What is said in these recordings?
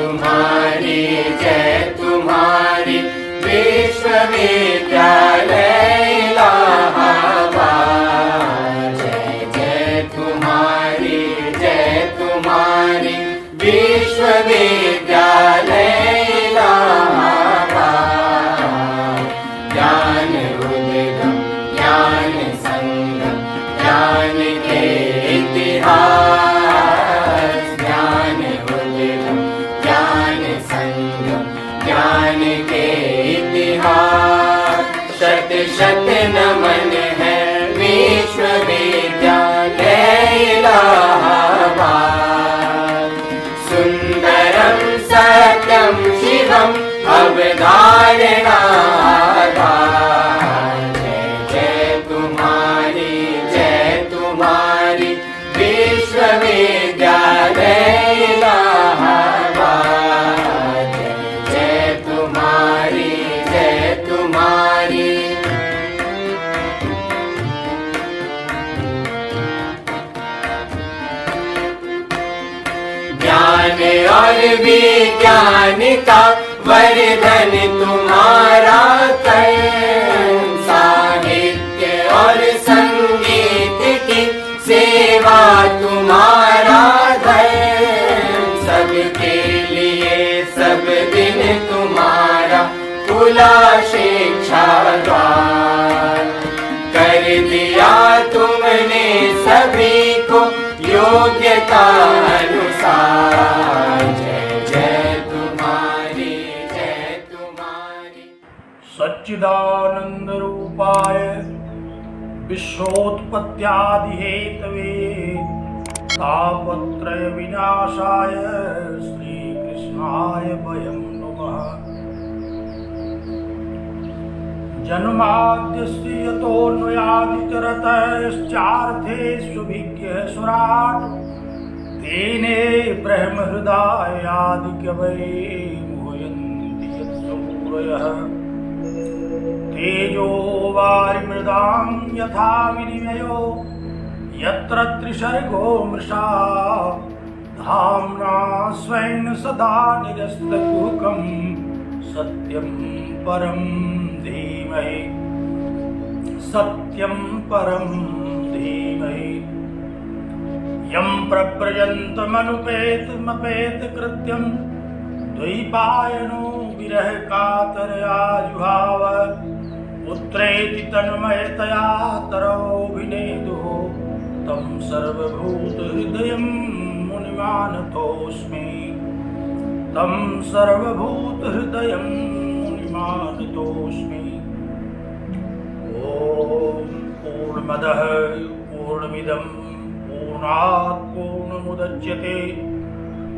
तुम्हारी जय तुम्हारी विश्वविद्यालय इलाहाबाद। जय जय तुम्हारी विश्वविद्यालय इलाहाबाद। ज्ञान उद्गम ज्ञान संगम ज्ञान के इतिहास। ज्ञान उद्गम ज्ञान संगम ज्ञान के इतिहास। शत शत नमन है विश्वविद्यालय इलाहाबाद। सुंदरम सत्यम शिवम अवधारणाधार। जय तुम्हारी विश्वविद्यालय इलाहाबाद। जय तुम्हारी ज्ञान और विज्ञान का वर्धन तुम्हारा कर। साहित्य और संगीत की सेवा तुम्हारा धर्म। सबके लिए सब दिन तुम्हारा खुला शिक्षा द्वार। कर दिया तुमने सभी को योग्यता अनुसार। जय जय तुम्हारी सच्चिदानंद रूपाय विश्वोत्पत्त्यादि हेतवे तापत्रय विनाशाय श्री कृष्णाय वयं नमः। जन्माद्यस्य यतोऽन्वयादितरतश्चार्थेष्वभिज्ञः सुराट्। तेने ब्रह्महृदायादिकवये मुह्यन्ति यत्सूरयः। तेजो वारिमृदां यथा विनिमयो यत्र त्रिसर्गो मृषा। धाम्ना स्वेन सदा निरस्तकुहकं सत्यं परं धीमहि। यं प्रव्रजन्तमनुपेतमपेतकृत्यं द्वैपायनो विरह कातरया जुहाव। पुत्रेति तन्मयतया तरवोऽभिनेदुः तं सर्वभूतहृदयं मुनिमानतोऽस्मि। तं सर्वभूतहृदयं मुनिमानतोऽस्मि। ॐ पूर्णमदः पूर्णमिदं पूर्णात् पूर्णमुदच्यते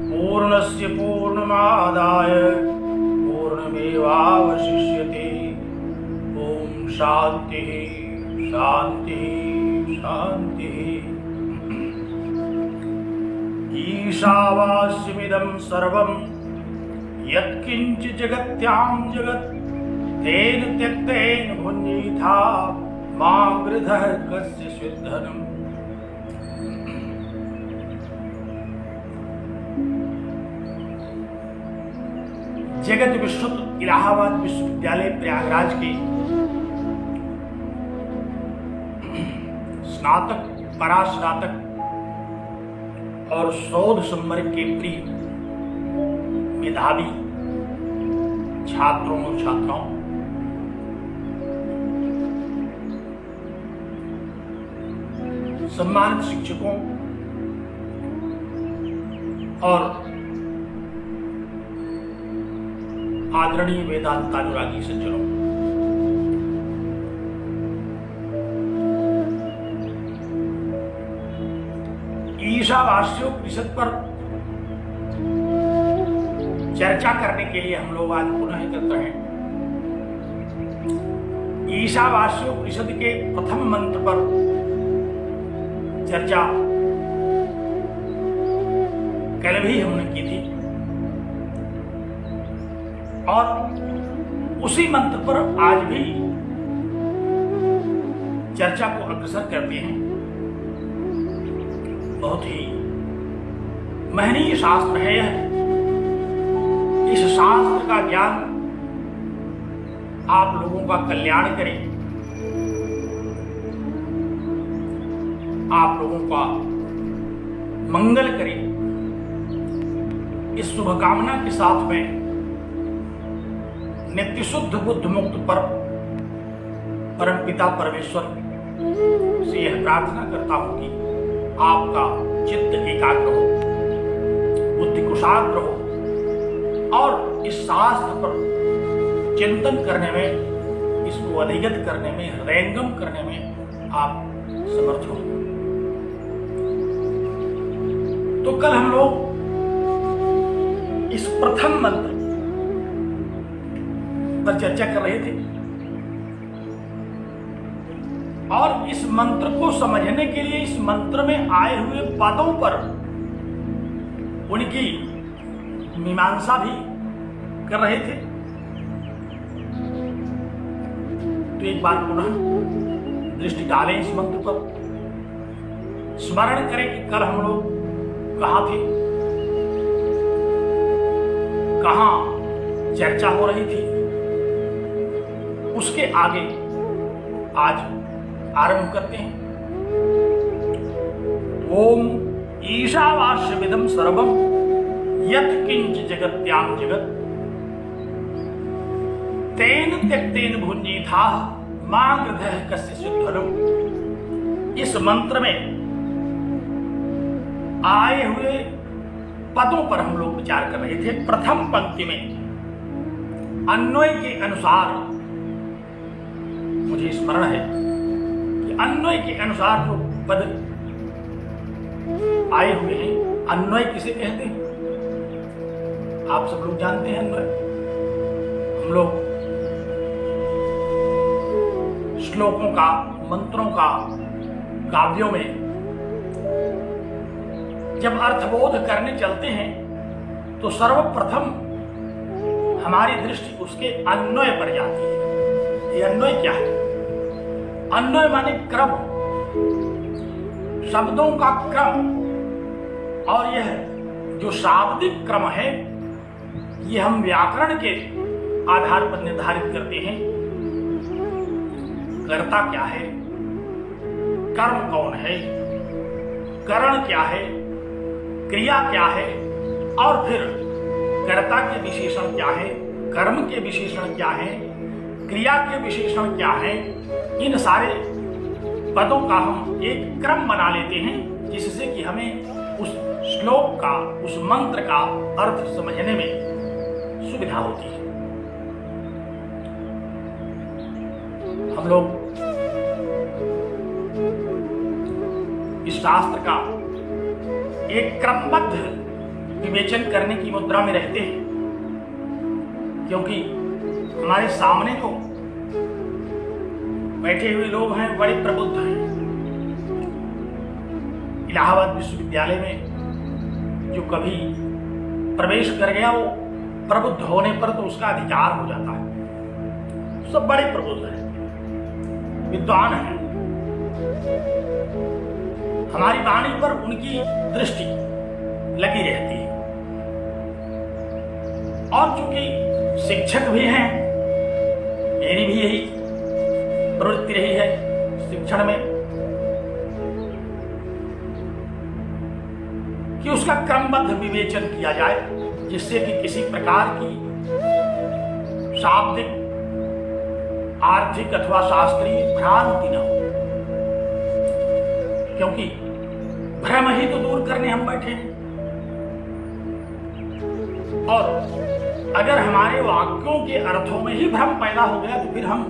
पूर्णस्य पूर्णमादाय पूर्णमेवावशिष्यते। ॐ शान्तिः शान्तिः शान्तिः। ईशावास्यमिदं सर्वं यत्किञ्चित् जगत्यां जगत्। तेन त्यक्तेन भुञ्जीथा मा गृधः कस्य स्विद्धनम्। जगत विश्रुत इलाहाबाद विश्वविद्यालय प्रयागराज के स्नातक परास्नातक और शोध संवर्ग के प्रिय मेधावी छात्रों और छात्राओं, सम्मानित शिक्षकों और आदरणीय वेदांत अनुरागी सज्जनों, ईशावास्योपनिषद पर चर्चा करने के लिए हम लोग आज पुनः एकत्र हैं। ईशावास्योपनिषद के प्रथम मंत्र पर चर्चा कल भी हमने की थी और उसी मंत्र पर आज भी चर्चा को अग्रसर करते हैं। बहुत ही महनीय शास्त्र है यह। इस शास्त्र का ज्ञान आप लोगों का कल्याण करे, आप लोगों का मंगल करे। इस शुभकामना के साथ में नित्य शुद्ध बुद्ध मुक्त परम पिता परमेश्वर से यह प्रार्थना करता हूं कि आपका चित्त एकाग्र हो, बुद्धि कुशाग्र हो और इस शास्त्र पर चिंतन करने में, इसको अधिगत करने में, हृदयंगम करने में आप समर्थ हो। तो कल हम लोग इस प्रथम मंत्र पर चर्चा कर रहे थे और इस मंत्र को समझने के लिए इस मंत्र में आए हुए पदों पर उनकी मीमांसा भी कर रहे थे। तो एक बार पुनः दृष्टि डालें इस मंत्र पर, स्मरण करें कि कल हम लोग कहां थे, कहां चर्चा हो रही थी, उसके आगे आज आरंभ करते हैं। ओम ईशावास्यमिदं सर्वं यत् किंच जगत्यां जगत् तेन त्यक्तेन भुञ्जीथाः मा गृधः कस्यचित् धनम्। इस मंत्र में आए हुए पदों पर हम लोग विचार कर रहे थे। प्रथम पंक्ति में अन्वय के अनुसार, मुझे स्मरण है कि अन्वय के अनुसार जो पद आए हुए हैं, अन्वय किसे कहते हैं आप सब लोग जानते हैं। अन्वय हम लोग श्लोकों का, मंत्रों का, काव्यों में जब अर्थबोध करने चलते हैं तो सर्वप्रथम हमारी दृष्टि उसके अन्वय पर जाती है। ये अन्वय क्या है? अन्वय माने क्रम, शब्दों का क्रम। और यह जो शाब्दिक क्रम है, ये हम व्याकरण के आधार पर निर्धारित करते हैं। कर्ता क्या है, कर्म कौन है, करण क्या है, क्रिया क्या है, और फिर कर्ता के विशेषण क्या है, कर्म के विशेषण क्या है, क्रिया के विशेषण क्या है। इन सारे पदों का हम एक क्रम बना लेते हैं, जिससे कि हमें उस श्लोक का, उस मंत्र का अर्थ समझने में सुविधा होती है। हम लोग इस शास्त्र का एक क्रमबद्ध विवेचन करने की मुद्रा में रहते हैं, क्योंकि हमारे सामने जो बैठे हुए लोग हैं बड़े प्रबुद्ध हैं। इलाहाबाद विश्वविद्यालय में जो कभी प्रवेश कर गया, वो प्रबुद्ध होने पर तो उसका अधिकार हो जाता है। सब बड़े प्रबुद्ध हैं, विद्वान हैं। हमारी वाणी पर उनकी दृष्टि लगी रहती है। और चूंकि शिक्षक भी हैं, मेरी भी यही प्रवृत्ति रही है शिक्षण में, कि उसका क्रमबद्ध विवेचन किया जाए, जिससे कि किसी प्रकार की शाब्दिक, आर्थिक अथवा शास्त्रीय भ्रांति न हो। क्योंकि भ्रम ही तो दूर करने हम बैठे हैं। और अगर हमारे वाक्यों के अर्थों में ही भ्रम पैदा हो गया, तो फिर हम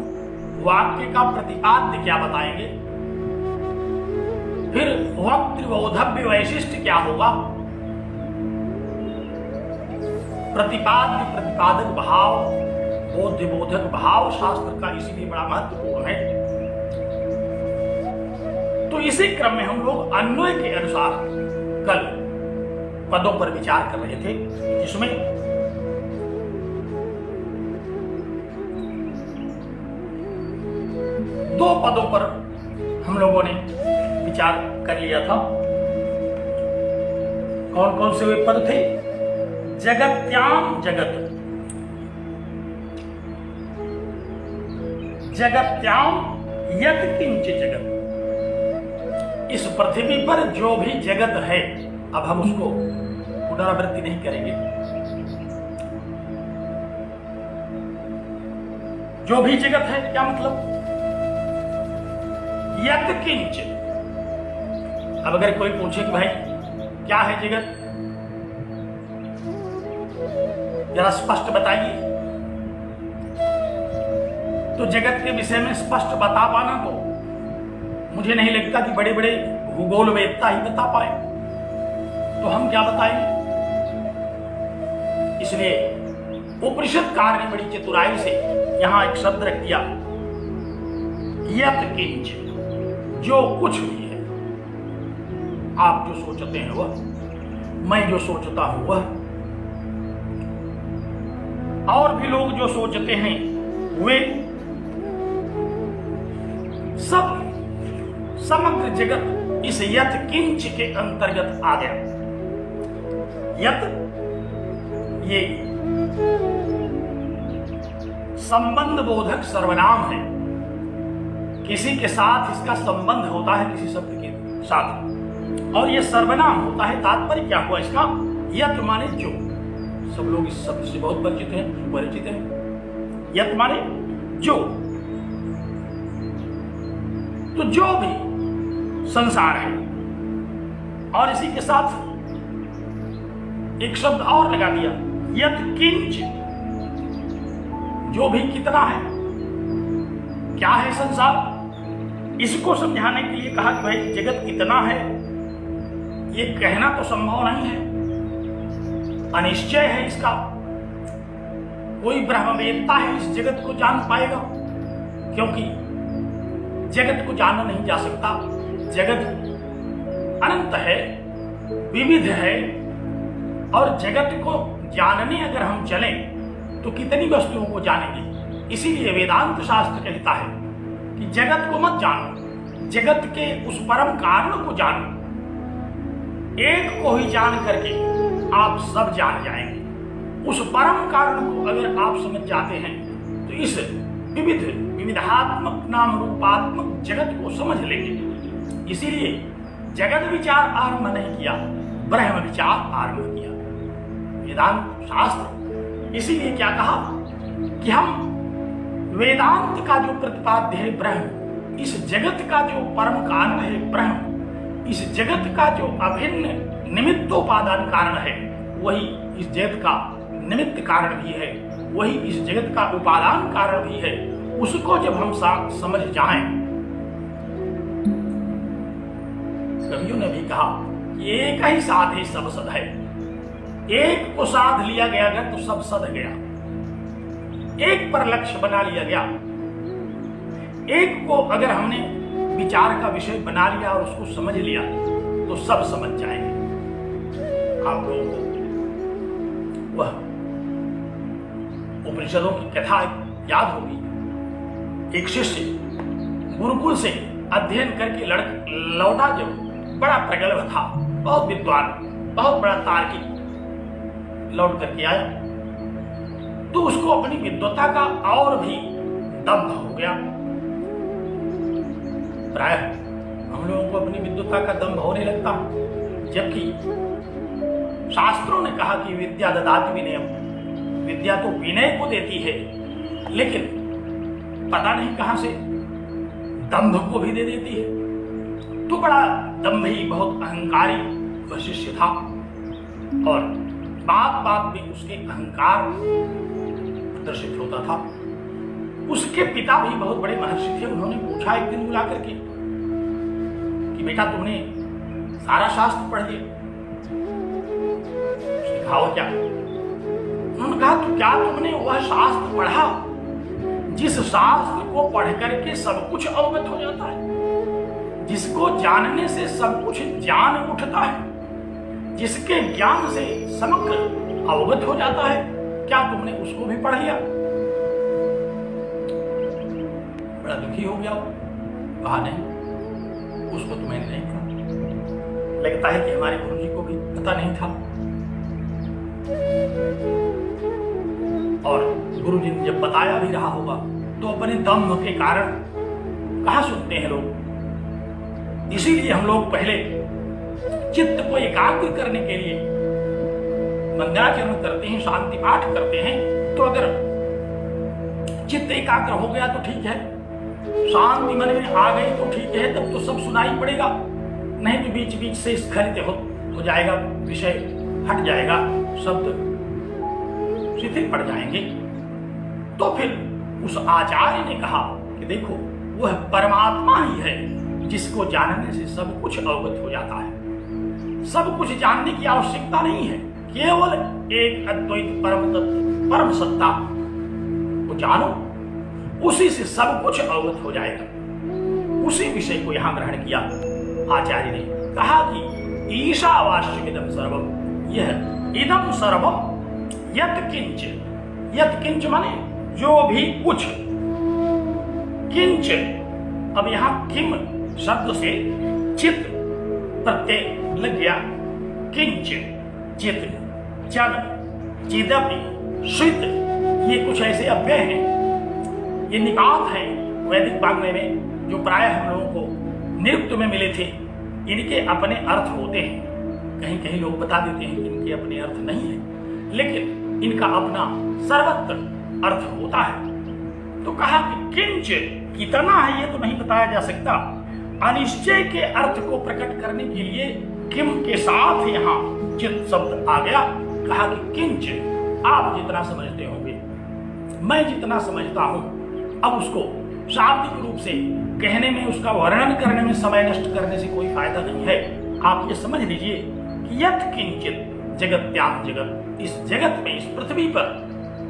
वाक्य का प्रतिपाद्य क्या बताएंगे, फिर वक्तृबोधव्य वैशिष्ट्य क्या होगा, प्रतिपाद्य प्रतिपादक भाव, बोध्य बोधक भाव शास्त्र का इसीलिए बड़ा महत्वपूर्ण है। तो इसी क्रम में हम लोग अन्वय के अनुसार कल पदों पर विचार कर रहे थे, जिसमें दो पदों पर हम लोगों ने विचार कर लिया था। कौन कौन से वे पद थे? जगत्याम जगत, जगत्याम यत् किंच जगत, इस पृथ्वी पर जो भी जगत है, अब हम उसको पुनरावृत्ति नहीं करेंगे, जो भी जगत है, क्या मतलब, यत् किंच। अब अगर कोई पूछे कि भाई क्या है जगत, जरा स्पष्ट बताइए, तो जगत के विषय में स्पष्ट बता पाना तो मुझे नहीं लगता कि बड़े बड़े भूगोल वेदता ही बता पाए, तो हम क्या बताएंगे। इसलिए उपनिषदकार ने बड़ी चतुराई से यहां एक शब्द रख दिया, यत् किंच, जो कुछ भी है। आप जो सोचते हैं वह, मैं जो सोचता हूं वह, और भी लोग जो सोचते हैं वे, सब समग्र जगत इस यत् किंच के अंतर्गत आ गया। यत् ये संबंध बोधक सर्वनाम है, किसी के साथ इसका संबंध होता है, किसी शब्द के साथ, और यह सर्वनाम होता है। तात्पर्य क्या हुआ इसका, यत् माने जो, सब लोग इस शब्द से बहुत परिचित हैं। यत् माने जो, तो जो भी संसार है, और इसी के साथ एक शब्द और लगा दिया, यत् किंच, जो भी कितना है, क्या है संसार, इसको समझाने के लिए कहा कि भाई जगत कितना है, ये कहना तो संभव नहीं है, अनिश्चय है इसका। कोई ब्रह्मवेत्ता है इस जगत को जान पाएगा, क्योंकि जगत को जाना नहीं जा सकता। जगत अनंत है, विविध है, और जगत को जानने अगर हम चलें तो कितनी वस्तुओं को जानेंगे। इसीलिए वेदांत शास्त्र कहता है कि जगत को मत जानो, जगत के उस परम कारण को जानो। एक को ही जान करके आप सब जान जाएंगे। उस परम कारण को अगर आप समझ जाते हैं तो इस विविधात्मक नाम रूपात्मक जगत को समझ लेंगे। इसीलिए जगत विचार आरंभ नहीं किया, ब्रह्म विचार आरंभ किया वेदांत शास्त्र। इसीलिए क्या कहा कि हम वेदांत का जो प्रतिपाद्य है ब्रह्म, इस जगत का जो परम कारण है ब्रह्म, इस जगत का जो अभिन्न निमित्तोपादान कारण है, वही इस जगत का निमित्त कारण भी है, वही इस जगत का उपादान कारण भी है। उसको जब हम समझ जाएं, कवियों ने भी कहा एक ही साधे सब सद है। एक को साध लिया गया अगर तो सब सद गया, एक पर लक्ष्य बना लिया गया, एक को अगर हमने विचार का विषय बना लिया और उसको समझ लिया तो सब समझ जाएंगे। आप लोगों को वह उपनिषदों की कथा याद होगी। एक शिष्य गुरुकुल से अध्ययन करके लौटा, जब बड़ा प्रगल्भ था, बहुत विद्वान, बहुत बड़ा तार्किक, लौट करके आया तो उसको अपनी विद्वता का और भी दम्भ हो गया। प्राय हम लोगों को अपनी विद्वता का दम्भ होने लगता, जबकि शास्त्रों ने कहा कि विद्या ददाति विनयम, विद्या तो विनय को देती है, लेकिन पता नहीं कहां से दंभ को भी दे देती है। तो बड़ा दंभी, बहुत अहंकारी वह शिष्य था, और बात बात में उसके अहंकार प्रदर्शित होता था। उसके पिता भी बहुत बड़े महर्षि थे। उन्होंने पूछा एक दिन बुला करके कि बेटा तुमने सारा शास्त्र पढ़ लिया? उसने कहा और क्या? उन्होंने कहा तो क्या तुमने वह शास्त्र पढ़ा जिस शास्त्र को पढ़ करके सब कुछ अवगत हो जाता है, जिसको जानने से सब कुछ ज्ञान उठता है, जिसके ज्ञान से समग्र अवगत हो जाता है? क्या तुमने उसको भी पढ़ लिया? बड़ा दुखी हो गया। कहा नहीं, उसको तो मैंने नहीं पढ़ा। लगता है कि हमारे गुरु जी को भी पता नहीं था। और गुरु जी ने जब बताया भी रहा होगा तो अपने दम्भ के कारण कहाँ सुनते हैं लोग। इसीलिए हम लोग पहले चित्त को एकाग्र करने के लिए मंगलाचरण करते हैं, शांति पाठ करते हैं। तो अगर चित्त एकाग्र हो गया तो ठीक है, शांति मन में आ गई तो ठीक है, तब तो सब सुनाई पड़ेगा। नहीं तो बीच बीच से स्खलित हो जाएगा, विषय हट जाएगा, शब्द शिथिल पड़ जाएंगे। तो फिर उस आचार्य ने कहा कि देखो, वह परमात्मा ही है जिसको जानने से सब कुछ अवगत हो जाता है। सब कुछ जानने की आवश्यकता नहीं है, केवल एक अद्वैत परम तत्व, परम सत्ता को जानो, उसी से सब कुछ अवगत हो जाएगा। उसी विषय को यहां ग्रहण किया आचार्य ने। कहा कि ईशावास्यमिदं सर्वम, यह इदम सर्वम यत् किंच, यत् किंच माने जो भी कुछ, किंच, अब यहां किम शब्द से चित प्रत्यय लग गया। किंच, चित, चन, चिदपि, श्रित, ये कुछ ऐसे अव्यय हैं, ये निपात हैं वैदिक वाङ्मय में, जो प्राय हम लोगों को निरुक्त में मिले थे। इनके अपने अर्थ होते हैं। कहीं कहीं लोग बता देते हैं कि इनके अपने अर्थ नहीं है, लेकिन इनका अपना सर्वत्र अर्थ होता है। तो कहा कि किंच, कितना है ये तो नहीं बताया जा सकता। अनिश्चय के अर्थ को प्रकट करने के लिए किम के साथ यहाँ चित शब्द आ गया। कहा कि किंच, आप जितना समझते होंगे, मैं जितना समझता हूं, अब उसको शाब्दिक रूप से कहने में, उसका वर्णन करने में समय नष्ट करने से कोई फायदा नहीं है। आप ये समझ लीजिए कि यत् किंचित जगत्याम जगत, इस जगत में, इस पृथ्वी पर,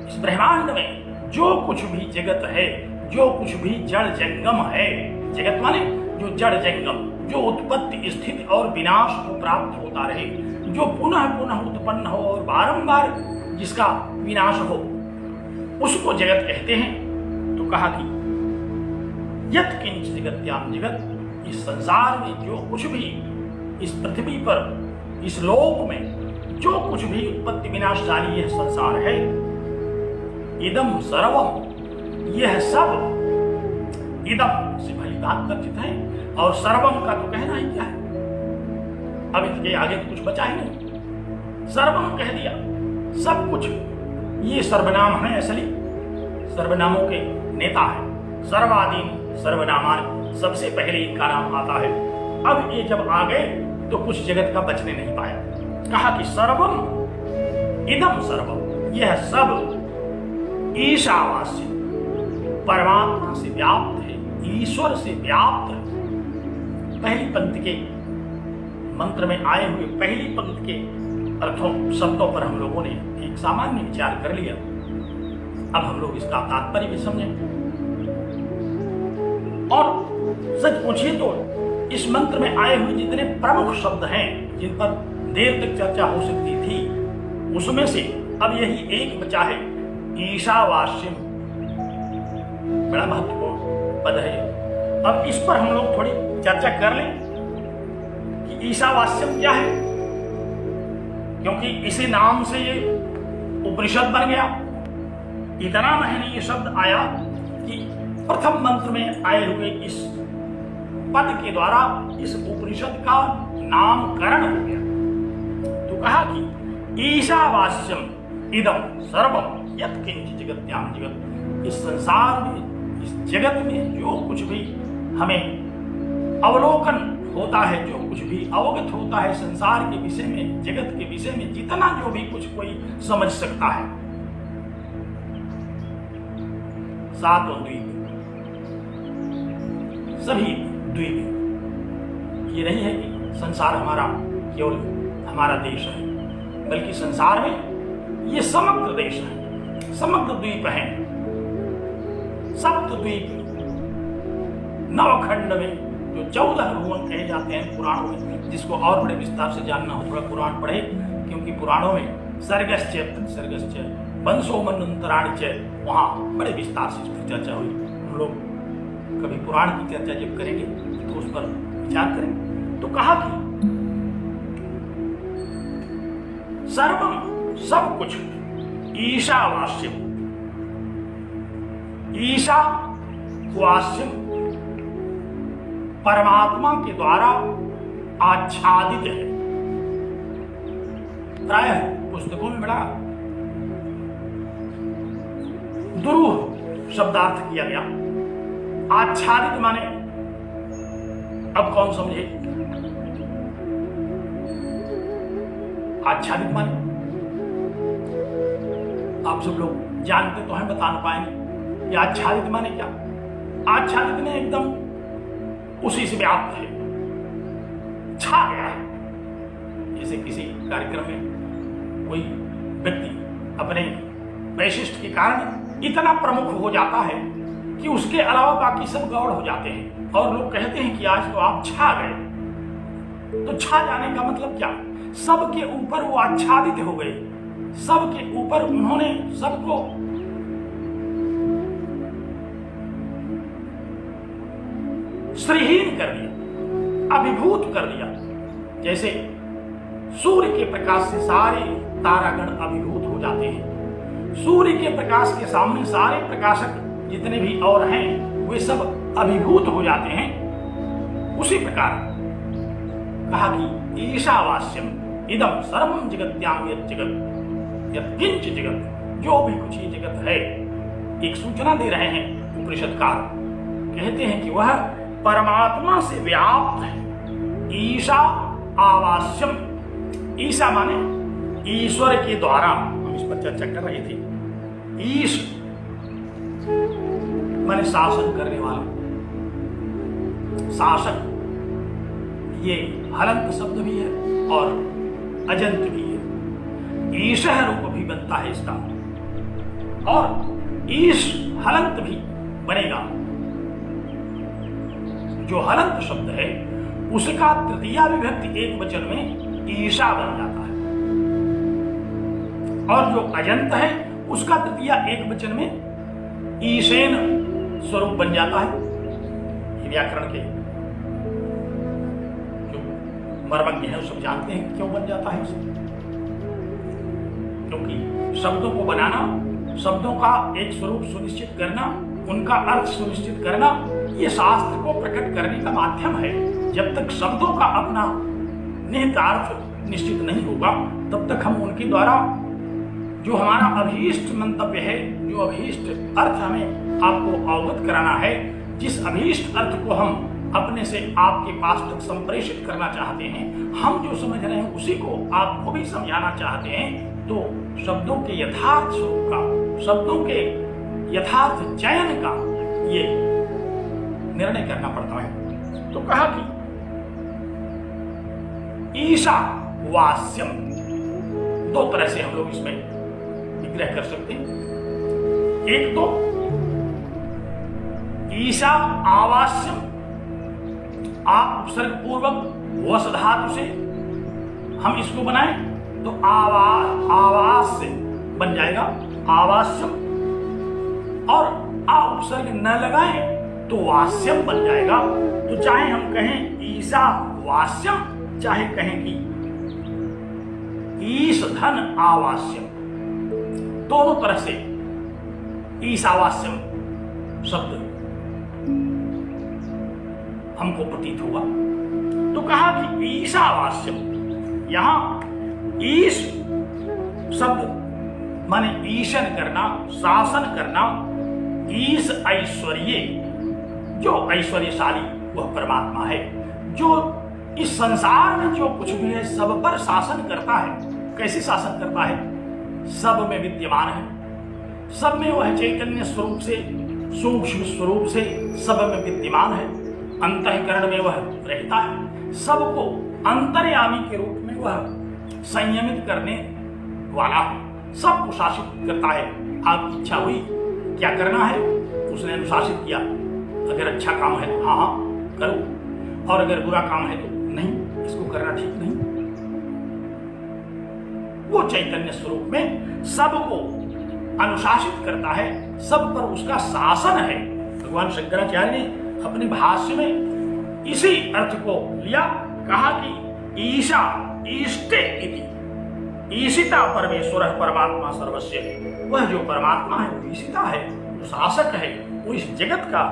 इस ब्रह्मांड में जो कुछ भी जगत है, जो कुछ भी जड़ जंगम है, जगत माने जो जड़ जंगम, जो उत्पत्ति स्थिति और विनाश को प्राप्त होता रहे, जो पुनः पुनः उत्पन्न हो और बारंबार जिसका विनाश हो, उसको जगत कहते हैं। तो कहा कि यत् किंच जगत्याम जगत, इस संसार में जो कुछ भी, इस पृथ्वी पर, इस लोक में जो कुछ भी उत्पत्ति विनाशशाली यह संसार है, इदम सर्वम, यह सब, इदम से भली बात परिचित है, और सर्वम का तो कहना ही क्या है, अब इसके आगे तो कुछ बचा ही नहीं। सर्वम कह दिया, सब कुछ। ये सर्वनाम है, असली सर्वनामों के नेता है। सर्वादीन सर्वनामान, सबसे पहले इनका नाम आता है। अब ये जब आ गए तो कुछ जगत का बचने नहीं पाया। कहा कि सर्वम इदम सर्वम, यह सब ईशावास्य, परमात्मा से व्याप्त है, ईश्वर से व्याप्त है। पहली पंक्ति के मंत्र में आए हुए पहली पंक्ति के अर्थों, शब्दों पर हम लोगों ने एक सामान्य विचार कर लिया। अब हम लोग इसका तात्पर्य भी समझें। और सच पूछिए तो इस मंत्र में आए हुए जितने प्रमुख शब्द हैं, जिन पर देर तक चर्चा हो सकती थी, उसमें से अब यही एक बचा है, ईशावास्यम। बड़ा महत्वपूर्ण पद है। अब इस पर हम लोग थोड़ी चर्चा कर लें कि ईशावास्यम क्या है, क्योंकि इसी नाम से ये उपनिषद बन गया। इतना महनीय शब्द आया कि प्रथम मंत्र में आए हुए इस पद के द्वारा इस उपनिषद का नामकरण हो गया। तो कहा कि ईशावास्यम इदम सर्वम यत् किंच जगत्याम जगत, इस संसार में, इस जगत में जो कुछ भी हमें अवलोकन होता है, जो कुछ भी अवगत होता है संसार के विषय में, जगत के विषय में, जितना जो भी कुछ कोई समझ सकता है, सातों द्वीप, सभी द्वीप। ये नहीं है कि संसार हमारा केवल हमारा देश है, बल्कि संसार में ये समग्र देश है, समग्र द्वीप है। सप्त द्वीप, नवखंड में जो 14 भुवन कहे जाते हैं पुराणों में, जिसको और बड़े विस्तार से जानना हो थोड़ा पुराण पढ़े, क्योंकि पुराणों में सर्गश्च सर्गश्च वंशो मनंतराणि च, वहाँ बड़े विस्तार से इसकी चर्चा हुई। हम लोग कभी पुराण की चर्चा जब करेंगे तो उस पर विचार करेंगे। तो कहा कि सर्वम, सब कुछ, ईशावास्यम, ईशा वास्यम परमात्मा के द्वारा आच्छादित है। प्रायः पुस्तकों में बड़ा दुरूह शब्दार्थ किया गया। आच्छादित माने, अब कौन समझे? आच्छादित माने आप सब लोग जानते तो हैं, बता ना पाएंगे। ये आच्छादित माने क्या? आच्छादित ने एकदम उसी से व्याप्त है, छा गया है। जैसे किसी कार्यक्रम में कोई व्यक्ति अपने वैशिष्ट के कारण इतना प्रमुख हो जाता है कि उसके अलावा बाकी सब गौड़ हो जाते हैं, और लोग कहते हैं कि आज तो आप छा गए। तो छा जाने का मतलब क्या? सबके ऊपर वो आच्छादित हो गए, सबके ऊपर उन्होंने सबको श्रीहीन कर दिया, अभिभूत कर दिया। जैसे सूर्य के प्रकाश से सारे तारागण अभिभूत हो जाते हैं, सूर्य के प्रकाश के सामने सारे प्रकाशक जितने भी और हैं वे सब अभिभूत हो जाते हैं। उसी प्रकार कहा कि ईशावास्यम इदम सर्वम जगत्याम यत् जगत यत्किंच जगत, जो भी कुछ ये जगत है। एक सूचना दे रहे हैं उपनिषदकार, कहते हैं कि वह परमात्मा से व्याप्त है। ईशा आवास्यम, ईशा माने ईश्वर के द्वारा, हम इस पर चर्चा कर रहे थे। ईश माने शासन करने वाला, शासक। ये हलंत शब्द भी है और अजंत भी है। ईशः रूप भी बनता है इसका, और ईश हलंत भी बनेगा। जो हलंत शब्द है उसका तृतीया विभक्ति एक वचन में ईशा बन जाता है, और जो अजंत है उसका तृतीया एक वचन में ईशेन स्वरूप बन जाता है। ये व्याकरण के जो मर्मज्ञ है सब जानते हैं क्यों बन जाता है। क्योंकि शब्दों को बनाना, शब्दों का एक स्वरूप सुनिश्चित करना, उनका अर्थ सुनिश्चित करना, ये शास्त्र को प्रकट करने का माध्यम है। जब तक शब्दों का अपना निहितार्थ निश्चित नहीं होगा तब तक हम उनके द्वारा जो हमारा अभीष्ट मंतव्य है, जो अभीष्ट अर्थ हमें आपको अवगत कराना है, जिस अभीष्ट अर्थ को हम अपने से आपके पास तक संप्रेषित करना चाहते हैं, हम जो समझ रहे हैं उसी को आपको भी समझाना चाहते हैं, तो शब्दों के यथार्थ स्वरूप का, शब्दों के यथार्थ चयन का ये निर्णय करना पड़ता है। तो कहा कि ईशा वास्यम, दो तरह से हम लोग इसमें विग्रह कर सकते हैं। एक तो ईशा आवास्यम, आप उपसर्ग पूर्वक वस धातु से हम इसको बनाएं तो आवास से बन जाएगा आवास्यम, और आ उपसर्ग न लगाएं तो वास्यम बन जाएगा। तो चाहे हम कहें ईशा वास्यम, चाहे कहें कि ईश धन आवास्यम, दोनों तरह से ईशावास्यम शब्द हमको प्रतीत होगा। तो कहा कि ईशावास्यम, यहां ईश शब्द माने ईशन करना, शासन करना। ईश ऐश्वर्य, जो ऐश्वर्यशाली वह परमात्मा है, जो इस संसार में जो कुछ भी है सब पर शासन करता है। कैसे शासन करता है? सब में विद्यमान है, सब में वह चैतन्य स्वरूप से, सूक्ष्म स्वरूप से सब में विद्यमान है। अंतःकरण में वह रहता है, सबको अंतर्यामी के रूप में वह संयमित करने वाला है, सबको शासित करता है। आपकी इच्छा हुई क्या करना है, उसने अनुशासित किया। अगर अच्छा काम है तो हाँ हाँ करो, और अगर बुरा काम है तो नहीं, इसको करना ठीक नहीं। वो चैतन्य स्वरूप में सबको अनुशासित करता है, सब पर उसका शासन है। भगवान शंकराचार्य ने अपने भाष्य में इसी अर्थ को लिया, कहा कि ईशा ईष्टे इति, ईशिता परमेश्वर परमात्मा सर्वस्य, वह जो परमात्मा है वो ईशिता है, वो शासक है। वो इस जगत का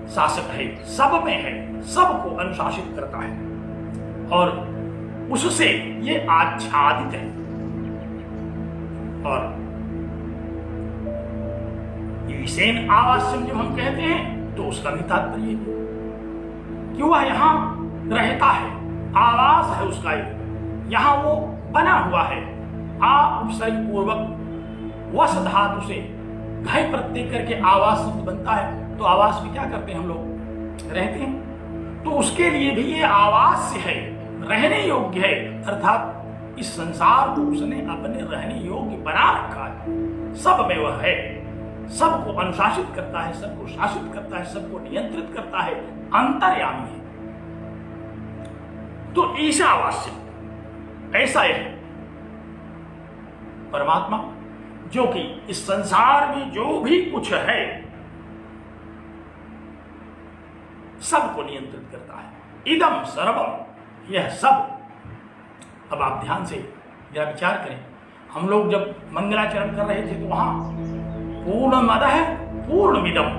शासक है, सब में है, सबको अनुशासित करता है और उससे ये आच्छादित है। और ईशेन आवास्यम जब हम कहते हैं तो उसका भी तात्पर्य कि वह यहां रहता है, आवास है उसका, यहां वो बना हुआ है। उपसर्ग पूर्वक वस धातु से घय प्रत्यय करके आवास शब्द बनता है, तो आवास में क्या करते हैं हम लोग, रहते हैं। तो उसके लिए भी ये आवास है, रहने योग्य है, अर्थात इस संसार को उसने अपने रहने योग्य बना रखा है। सब में वह है, सबको अनुशासित करता है, सबको शासित करता है, सबको नियंत्रित करता है, अंतर्यामी है। तो ईशावास्य ऐसा है परमात्मा, जो कि इस संसार में जो भी कुछ है सबको नियंत्रित करता है। इदम सर्वम, यह सब। अब आप ध्यान से जरा विचार करें, हम लोग जब मंगलाचरण कर रहे थे तो वहां पूर्णमदः पूर्णमिदम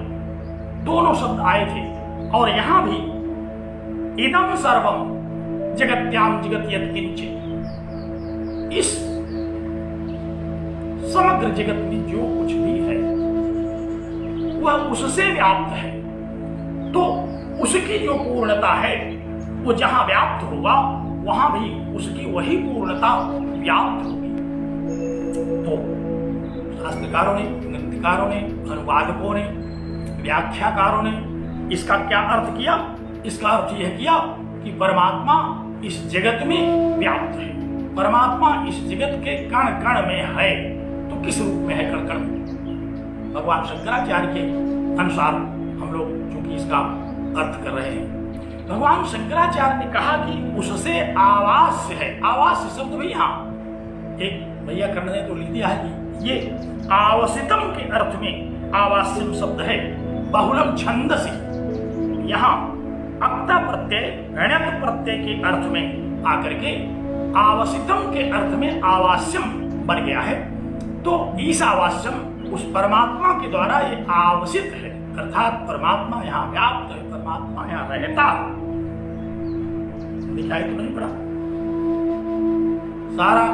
दोनों शब्द आए थे, और यहां भी इदम सर्वम जगत्याम जगत यत्किंचित्, इस समग्र जगत में जो कुछ भी है वह उससे व्याप्त है। तो उसकी जो पूर्णता है वो जहां व्याप्त होगा वहां भी उसकी वही पूर्णता व्याप्त होगी। तो शास्त्रकारों ने, नृत्यकारों ने, अनुवादकों ने, व्याख्याकारों ने इसका क्या अर्थ किया? इसका अर्थ यह किया कि परमात्मा इस जगत में व्याप्त है, परमात्मा इस जगत के कण कण में है। तो किस रूप में है कण कण में? भगवान शंकराचार्य के अनुसार हम लोग चूंकि इसका अर्थ कर रहे हैं, भगवान शंकराचार्य ने कहा कि उससे आवास्य है। आवास्य शब्द भी यहाँ एक भैया करने ने तो लिख दिया है कि ये आवसितम के अर्थ में आवास्यम शब्द है, बहुलम छंदसी। यहाँ अक्ता प्रत्यय ऋणत प्रत्यय के अर्थ में आकर के आवसितम के अर्थ में आवास्यम बन गया है। तो ईशावास्यम उस परमात्मा के द्वारा ये आवसित है, अर्थात परमात्मा यहाँ व्याप्त है, परमात्मा यहाँ रहता। दिखाई तो नहीं पड़ा? सारा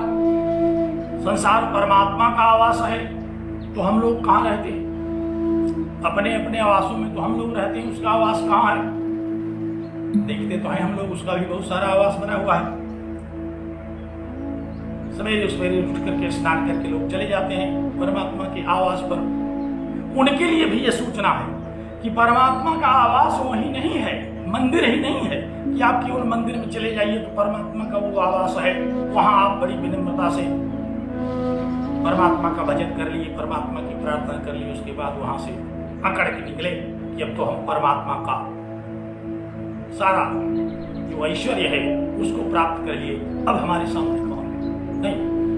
संसार परमात्मा का आवास है, तो हम लोग कहाँ रहते हैं? अपने अपने आवासों में तो हम लोग रहते हैं, उसका आवास कहाँ है? देखते तो हैं हम लोग, उसका भी बहुत सारा आवास बना हुआ है। सवेरे सवेरे उठ करके स्नान करके लोग चले जाते हैं परमात्मा के आवास पर। उनके लिए भी यह सूचना है कि परमात्मा का आवास वही नहीं है, मंदिर ही नहीं है कि आप केवल मंदिर में चले जाइए तो परमात्मा का वो आवास है। वहां आप बड़ी विनम्रता से परमात्मा का भजन कर लिए, परमात्मा की प्रार्थना कर ली, उसके बाद वहां से अकड़ के निकले कि अब तो हम परमात्मा का सारा जो ऐश्वर्य है उसको प्राप्त कर लिए, अब हमारे सामने कौन? नहीं,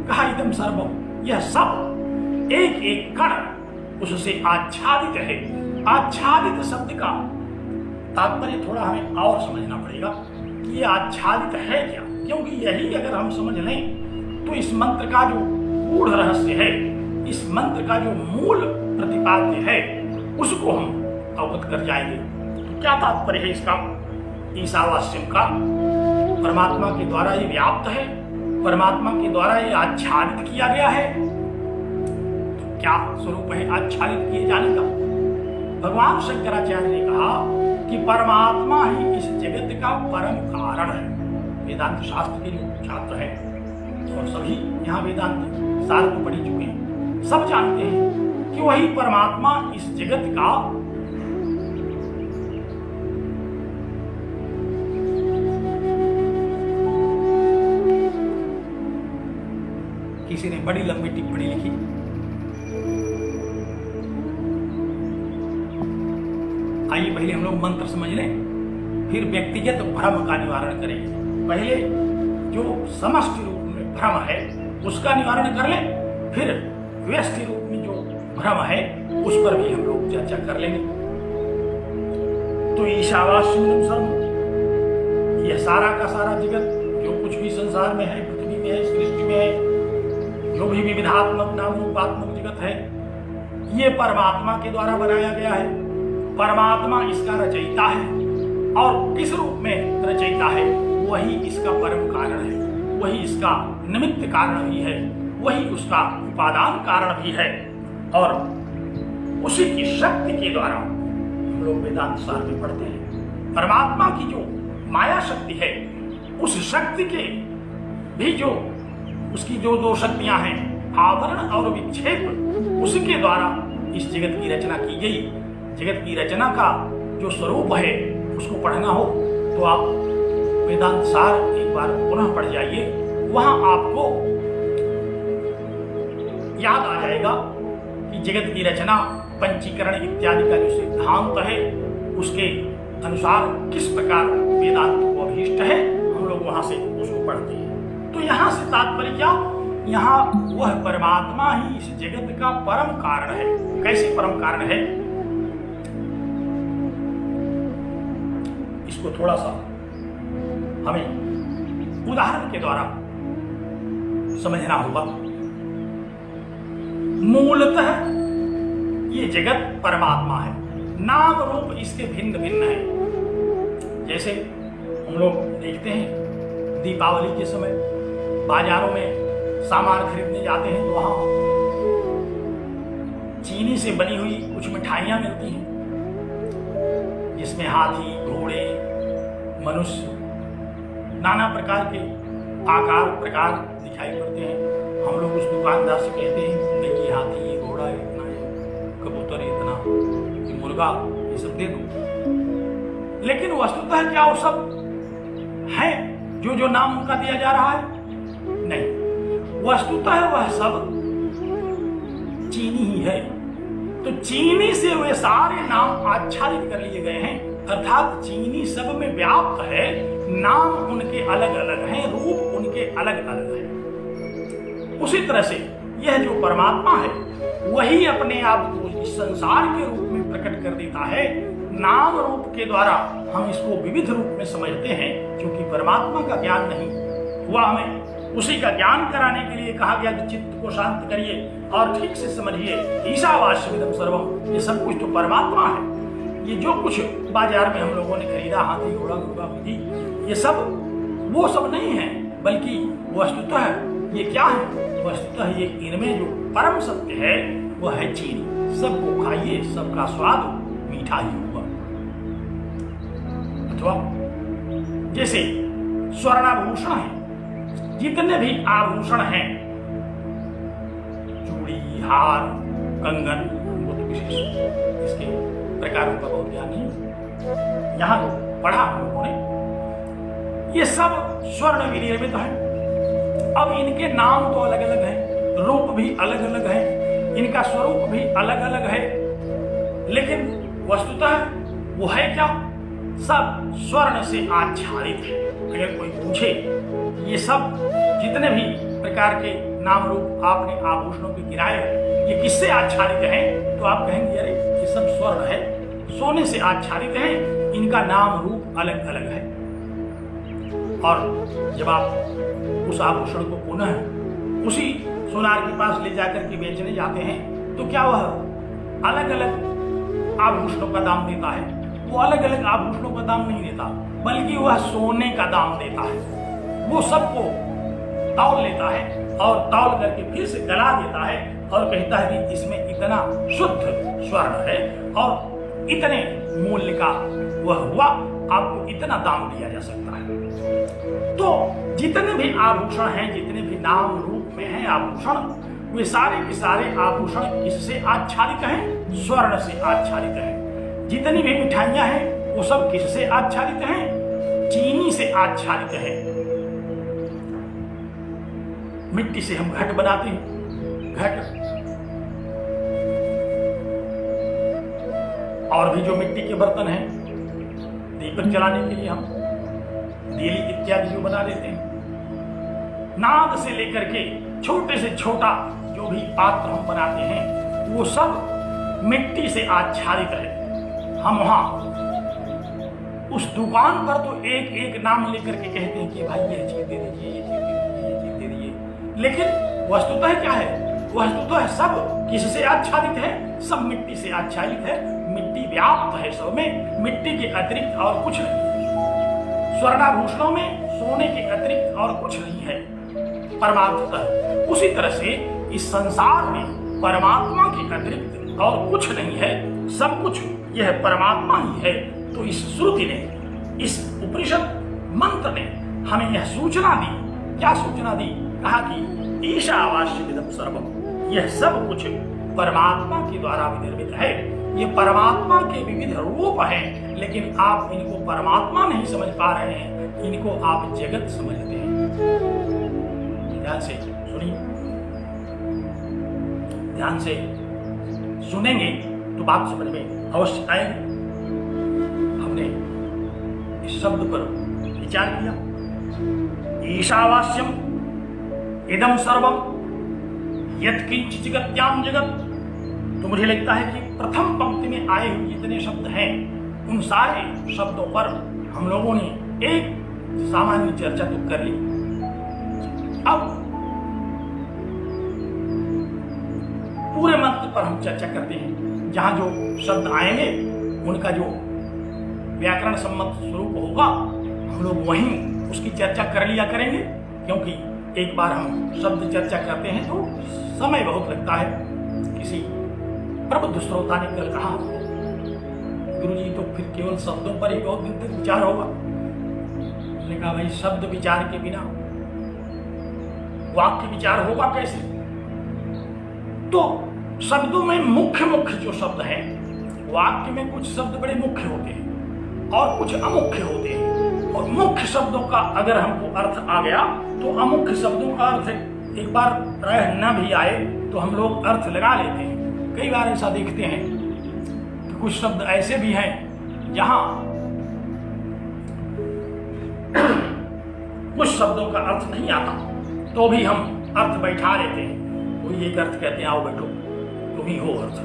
कहा इदम सर्वम, यह सब एक एक कण उससे आच्छादित है। आच्छादित शब्द का तात्पर्य थोड़ा हमें और समझना पड़ेगा कि ये आच्छादित है क्या, क्योंकि यही अगर हम समझ लें तो इस मंत्र का जो गूढ़ रहस्य है, इस मंत्र का जो मूल प्रतिपाद्य है, उसको हम अवगत कर जाएंगे। तो क्या तात्पर्य है इसका? ईशावास्यम का परमात्मा के द्वारा ये व्याप्त है, परमात्मा के द्वारा ये आच्छादित किया गया है। तो क्या स्वरूप है आच्छादित किए जाने का? भगवान शंकराचार्य ने कहा कि परमात्मा ही इस जगत का परम कारण है। वेदांत शास्त्र के जो छात्र हैं और सभी यहाँ वेदांत सार को पढ़ी चुके हैं, सब जानते हैं कि वही परमात्मा इस जगत का किसी ने बड़ी लंबी टिप्पणी लिखी, आइए पहले हम लोग मंत्र समझ लें, फिर व्यक्तिगत भ्रम का निवारण करेंगे। पहले जो समष्टि रूप में भ्रम है उसका निवारण कर लें, फिर व्यष्टि रूप में जो भ्रम है उस पर भी हम लोग चर्चा कर लेंगे। तो ईशावास्यम सर्वम, यह सारा का सारा जगत जो कुछ भी संसार में है, पृथ्वी में है, सृष्टि में है, जो भी विविधात्मक नाम रूपात्मक जगत है, ये परमात्मा के द्वारा बनाया गया है। परमात्मा इसका रचयिता है और किस रूप में रचयिता है, वही इसका परम कारण है, वही इसका निमित्त कारण भी है, वही उसका उपादान कारण भी है। और उसी की शक्ति के द्वारा हम लोग वेदांत सार में पढ़ते हैं, परमात्मा की जो माया शक्ति है, उस शक्ति के भी जो उसकी जो दो शक्तियां हैं, आवरण और विक्षेप, उसके द्वारा इस जगत की रचना की गई। जगत की रचना का जो स्वरूप है उसको पढ़ना हो तो आप वेदांत सार एक बार पुनः पढ़ जाइए, वहां आपको याद आ जाएगा कि जगत की रचना, पंचीकरण इत्यादि का जो सिद्धांत है उसके अनुसार किस प्रकार वेदांत को अभीष्ट है, हम लोग वहां से उसको पढ़ते हैं। तो यहां से तात्पर्य क्या, यहाँ वह परमात्मा ही इस जगत का परम कारण है। कैसे परम कारण है, इसको थोड़ा सा हमें उदाहरण के द्वारा समझना होगा। मूलतः ये जगत परमात्मा है, नाम रूप इसके भिन्न भिन्न है। जैसे हम लोग देखते हैं दीपावली के समय बाजारों में सामान खरीदने जाते हैं तो वहां चीनी से बनी हुई कुछ मिठाइयां मिलती हैं, जिसमें हाथी, घोड़े, मनुष्य, नाना प्रकार के आकार प्रकार दिखाई पड़ते हैं। हम लोग उस दुकानदार से कहते हैं ये हाथी, ये घोड़ा, इतना, ये कबूतर, इतना, ये मुर्गा, ये सब दे दो। लेकिन वस्तुतः क्या वो सब है जो जो नाम उनका दिया जा रहा है? नहीं, वस्तुतः वह सब चीनी ही है। तो चीनी से वे सारे नाम आच्छादित कर लिए गए हैं, अर्थात चीनी सब में व्याप्त है, नाम उनके अलग अलग हैं, रूप उनके अलग अलग है। उसी तरह से यह जो परमात्मा है वही अपने आप को इस संसार के रूप में प्रकट कर देता है। नाम रूप के द्वारा हम इसको विविध रूप में समझते हैं, क्योंकि परमात्मा का ज्ञान नहीं हुआ, हमें उसी का ज्ञान कराने के लिए कहा गया कि चित्त को शांत करिए और ठीक से समझिए, ईशावास्यमिदं सर्वम, ये सब कुछ तो परमात्मा है। ये जो कुछ बाजार में हम लोगों ने खरीदा, हाथी, घोड़ा, मुर्गा, मुर्गी, ये सब वो सब नहीं है, बल्कि वस्तुतः ये क्या है? वस्तुतः ये इनमें जो परम सत्य है वह है चीनी। सबको खाइए, सबका स्वाद मीठा ही हुआ। अथवा जैसे स्वर्णाभूषण है, जितने भी आभूषण हैं, चूड़ी, हार, कंगन, वो तो विशेष इसके प्रकारों का बहुत ज्ञान नहीं, यहां पढ़ा हम लोगों ने, ये सब स्वर्ण विनिर्मित है। अब इनके नाम तो अलग अलग हैं, रूप भी अलग अलग है, इनका स्वरूप भी अलग अलग है, लेकिन वस्तुतः वो है क्या? सब स्वर्ण से आच्छादित है। अगर कोई पूछे ये सब जितने भी प्रकार के नाम रूप आपने आभूषणों के गिराए, ये किससे आच्छादित हैं? तो आप कहेंगे अरे ये सब स्वर्ण है, सोने से आच्छादित हैं, इनका नाम रूप अलग अलग है। और जब आप उस आभूषण को पुनः उसी सोनार के पास ले जाकर के बेचने जाते हैं तो क्या वह अलग अलग आभूषणों का दाम देता है? वो अलग अलग आभूषणों का दाम नहीं देता, बल्कि वह सोने का दाम देता है। वो सबको तौल लेता है और तौल करके फिर से गला देता है और कहता है कि इसमें इतना शुद्ध स्वर्ण है और इतने मूल्य का वह हुआ, आपको इतना दाम दिया जा सकता है। तो जितने भी आभूषण हैं, जितने भी नाम रूप में हैं आभूषण, वे सारे के सारे आभूषण किससे आच्छादित हैं? स्वर्ण से आच्छादित हैं। जितनी भी मिठाइयां हैं वो सब किससे आच्छादित हैं? चीनी से आच्छादित है। मिट्टी से हम घट बनाते हैं, घट, और भी जो मिट्टी के बर्तन हैं, दीपक जलाने के लिए हम देली इत्यादि जो बना देते हैं, नाद से लेकर के छोटे से छोटा जो भी पात्र हम बनाते हैं वो सब मिट्टी से आच्छादित है। हम वहां उस दुकान पर तो एक एक नाम लेकर के कहते हैं कि भाई ये चीज दे दीजिए, ये चीज दे दीजिए, ये चीज दे दीजिए, लेकिन वस्तुतः क्या है? वस्तुतः सब किससे आच्छादित है? सब मिट्टी से आच्छादित है। मिट्टी व्याप्त है सब में, मिट्टी के अतिरिक्त और कुछ नहीं है। स्वर्णाभूषणों में सोने के अतिरिक्त और कुछ नहीं है परमार्थतः। उसी तरह से इस संसार में परमात्मा के अतिरिक्त और कुछ नहीं है, सब कुछ यह परमात्मा ही है। तो इस श्रुति ने, इस उपनिषद मंत्र ने हमें यह सूचना दी। क्या सूचना दी? कहा कि ईशावास्यमिदं सर्वम्, यह सब कुछ परमात्मा के द्वारा विनिर्मित है। ये परमात्मा के विविध रूप हैं, लेकिन आप इनको परमात्मा नहीं समझ पा रहे हैं, इनको आप जगत समझते हैं। ध्यान से सुनिए, ध्यान से सुनेंगे तो बात समझ में अवश्य आएगी। हमने इस शब्द पर विचार किया, ईशावास्यम इदं सर्वम यत्किंच जगत्याम जगत। तो मुझे लगता है कि प्रथम पंक्ति में आए हुए जितने शब्द हैं, उन सारे शब्दों पर हम लोगों ने एक सामान्य चर्चा तो कर ली। अब पूरे मंत्र पर हम चर्चा करते हैं। जहां जो शब्द आएंगे उनका जो व्याकरण सम्मत स्वरूप होगा, हम लोग वहीं उसकी चर्चा कर लिया करेंगे, क्योंकि एक बार हम शब्द चर्चा करते हैं तो समय बहुत लगता है। किसी प्रबुद्ध श्रोता ने कल कहा, गुरुजी तो फिर केवल शब्दों पर ही बहुत दिन तक विचार होगा। मैंने कहा भाई, शब्द विचार के बिना वाक्य विचार होगा कैसे? तो शब्दों में मुख्य मुख्य जो शब्द हैं, वाक्य में कुछ शब्द बड़े मुख्य होते हैं और कुछ अमुख्य होते हैं। और मुख्य शब्दों का अगर हमको अर्थ आ गया तो अमुख्य शब्दों का अर्थ एक बार प्रायः न भी आए तो हम लोग अर्थ लगा लेते हैं। कई बार ऐसा देखते हैं कि कुछ शब्द ऐसे भी हैं जहां कुछ शब्दों का अर्थ नहीं आता, तो भी हम अर्थ बैठा लेते हैं। कोई एक अर्थ कहते हैं, आओ बैठो तुम ही हो अर्थ।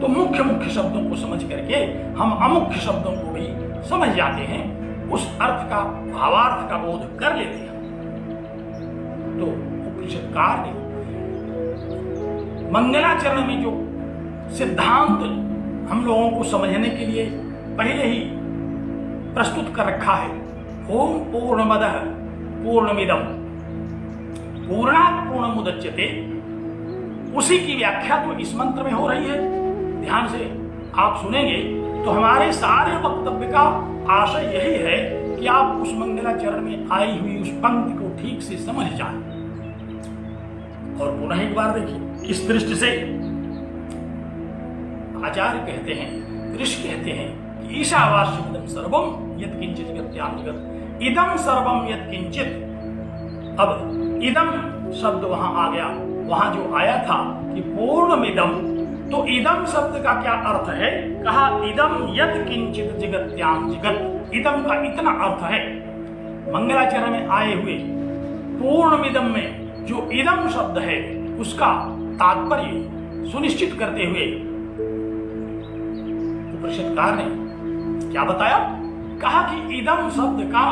तो मुख्य मुख्य शब्दों को समझ करके हम अमुख्य शब्दों को भी समझ जाते हैं, उस अर्थ का भावार्थ का बोध कर लेते हैं। तो उपनिषदकार ने मंगलाचरण में जो सिद्धांत हम लोगों को समझने के लिए पहले ही प्रस्तुत कर रखा है, ओम पूर्णमदः पूर्णमिदं पूर्णात् पूर्णमुदच्यते, उसी की व्याख्या तो इस मंत्र में हो रही है। ध्यान से आप सुनेंगे तो हमारे सारे वक्तव्य का आशय यही है कि आप उस मंगलाचरण में आई हुई उस पंक्ति को ठीक से समझ जाएं। और पुनः एक बार देखिए, इस दृष्टि से आचार्य कहते हैं, ऋषि कहते हैं कि ईशावास्यमिदं सर्वम यत्किंचित् जगत्याम जगत्, इदं सर्वम यत्किंचित्। अब इदं शब्द वहां आ गया, वहां जो आया था कि पूर्णमिदं, तो इदं शब्द का क्या अर्थ है? कहा इदं यत्किंचित् जगत्याम जगत्, इदं का इतना अर्थ है। मंगलाचरण में आए हुए पूर्णमिदं में जो इदं शब्द है उसका तात्पर्य सुनिश्चित करते हुए उपनिषदकार ने क्या बताया? कहा कि इदं शब्द का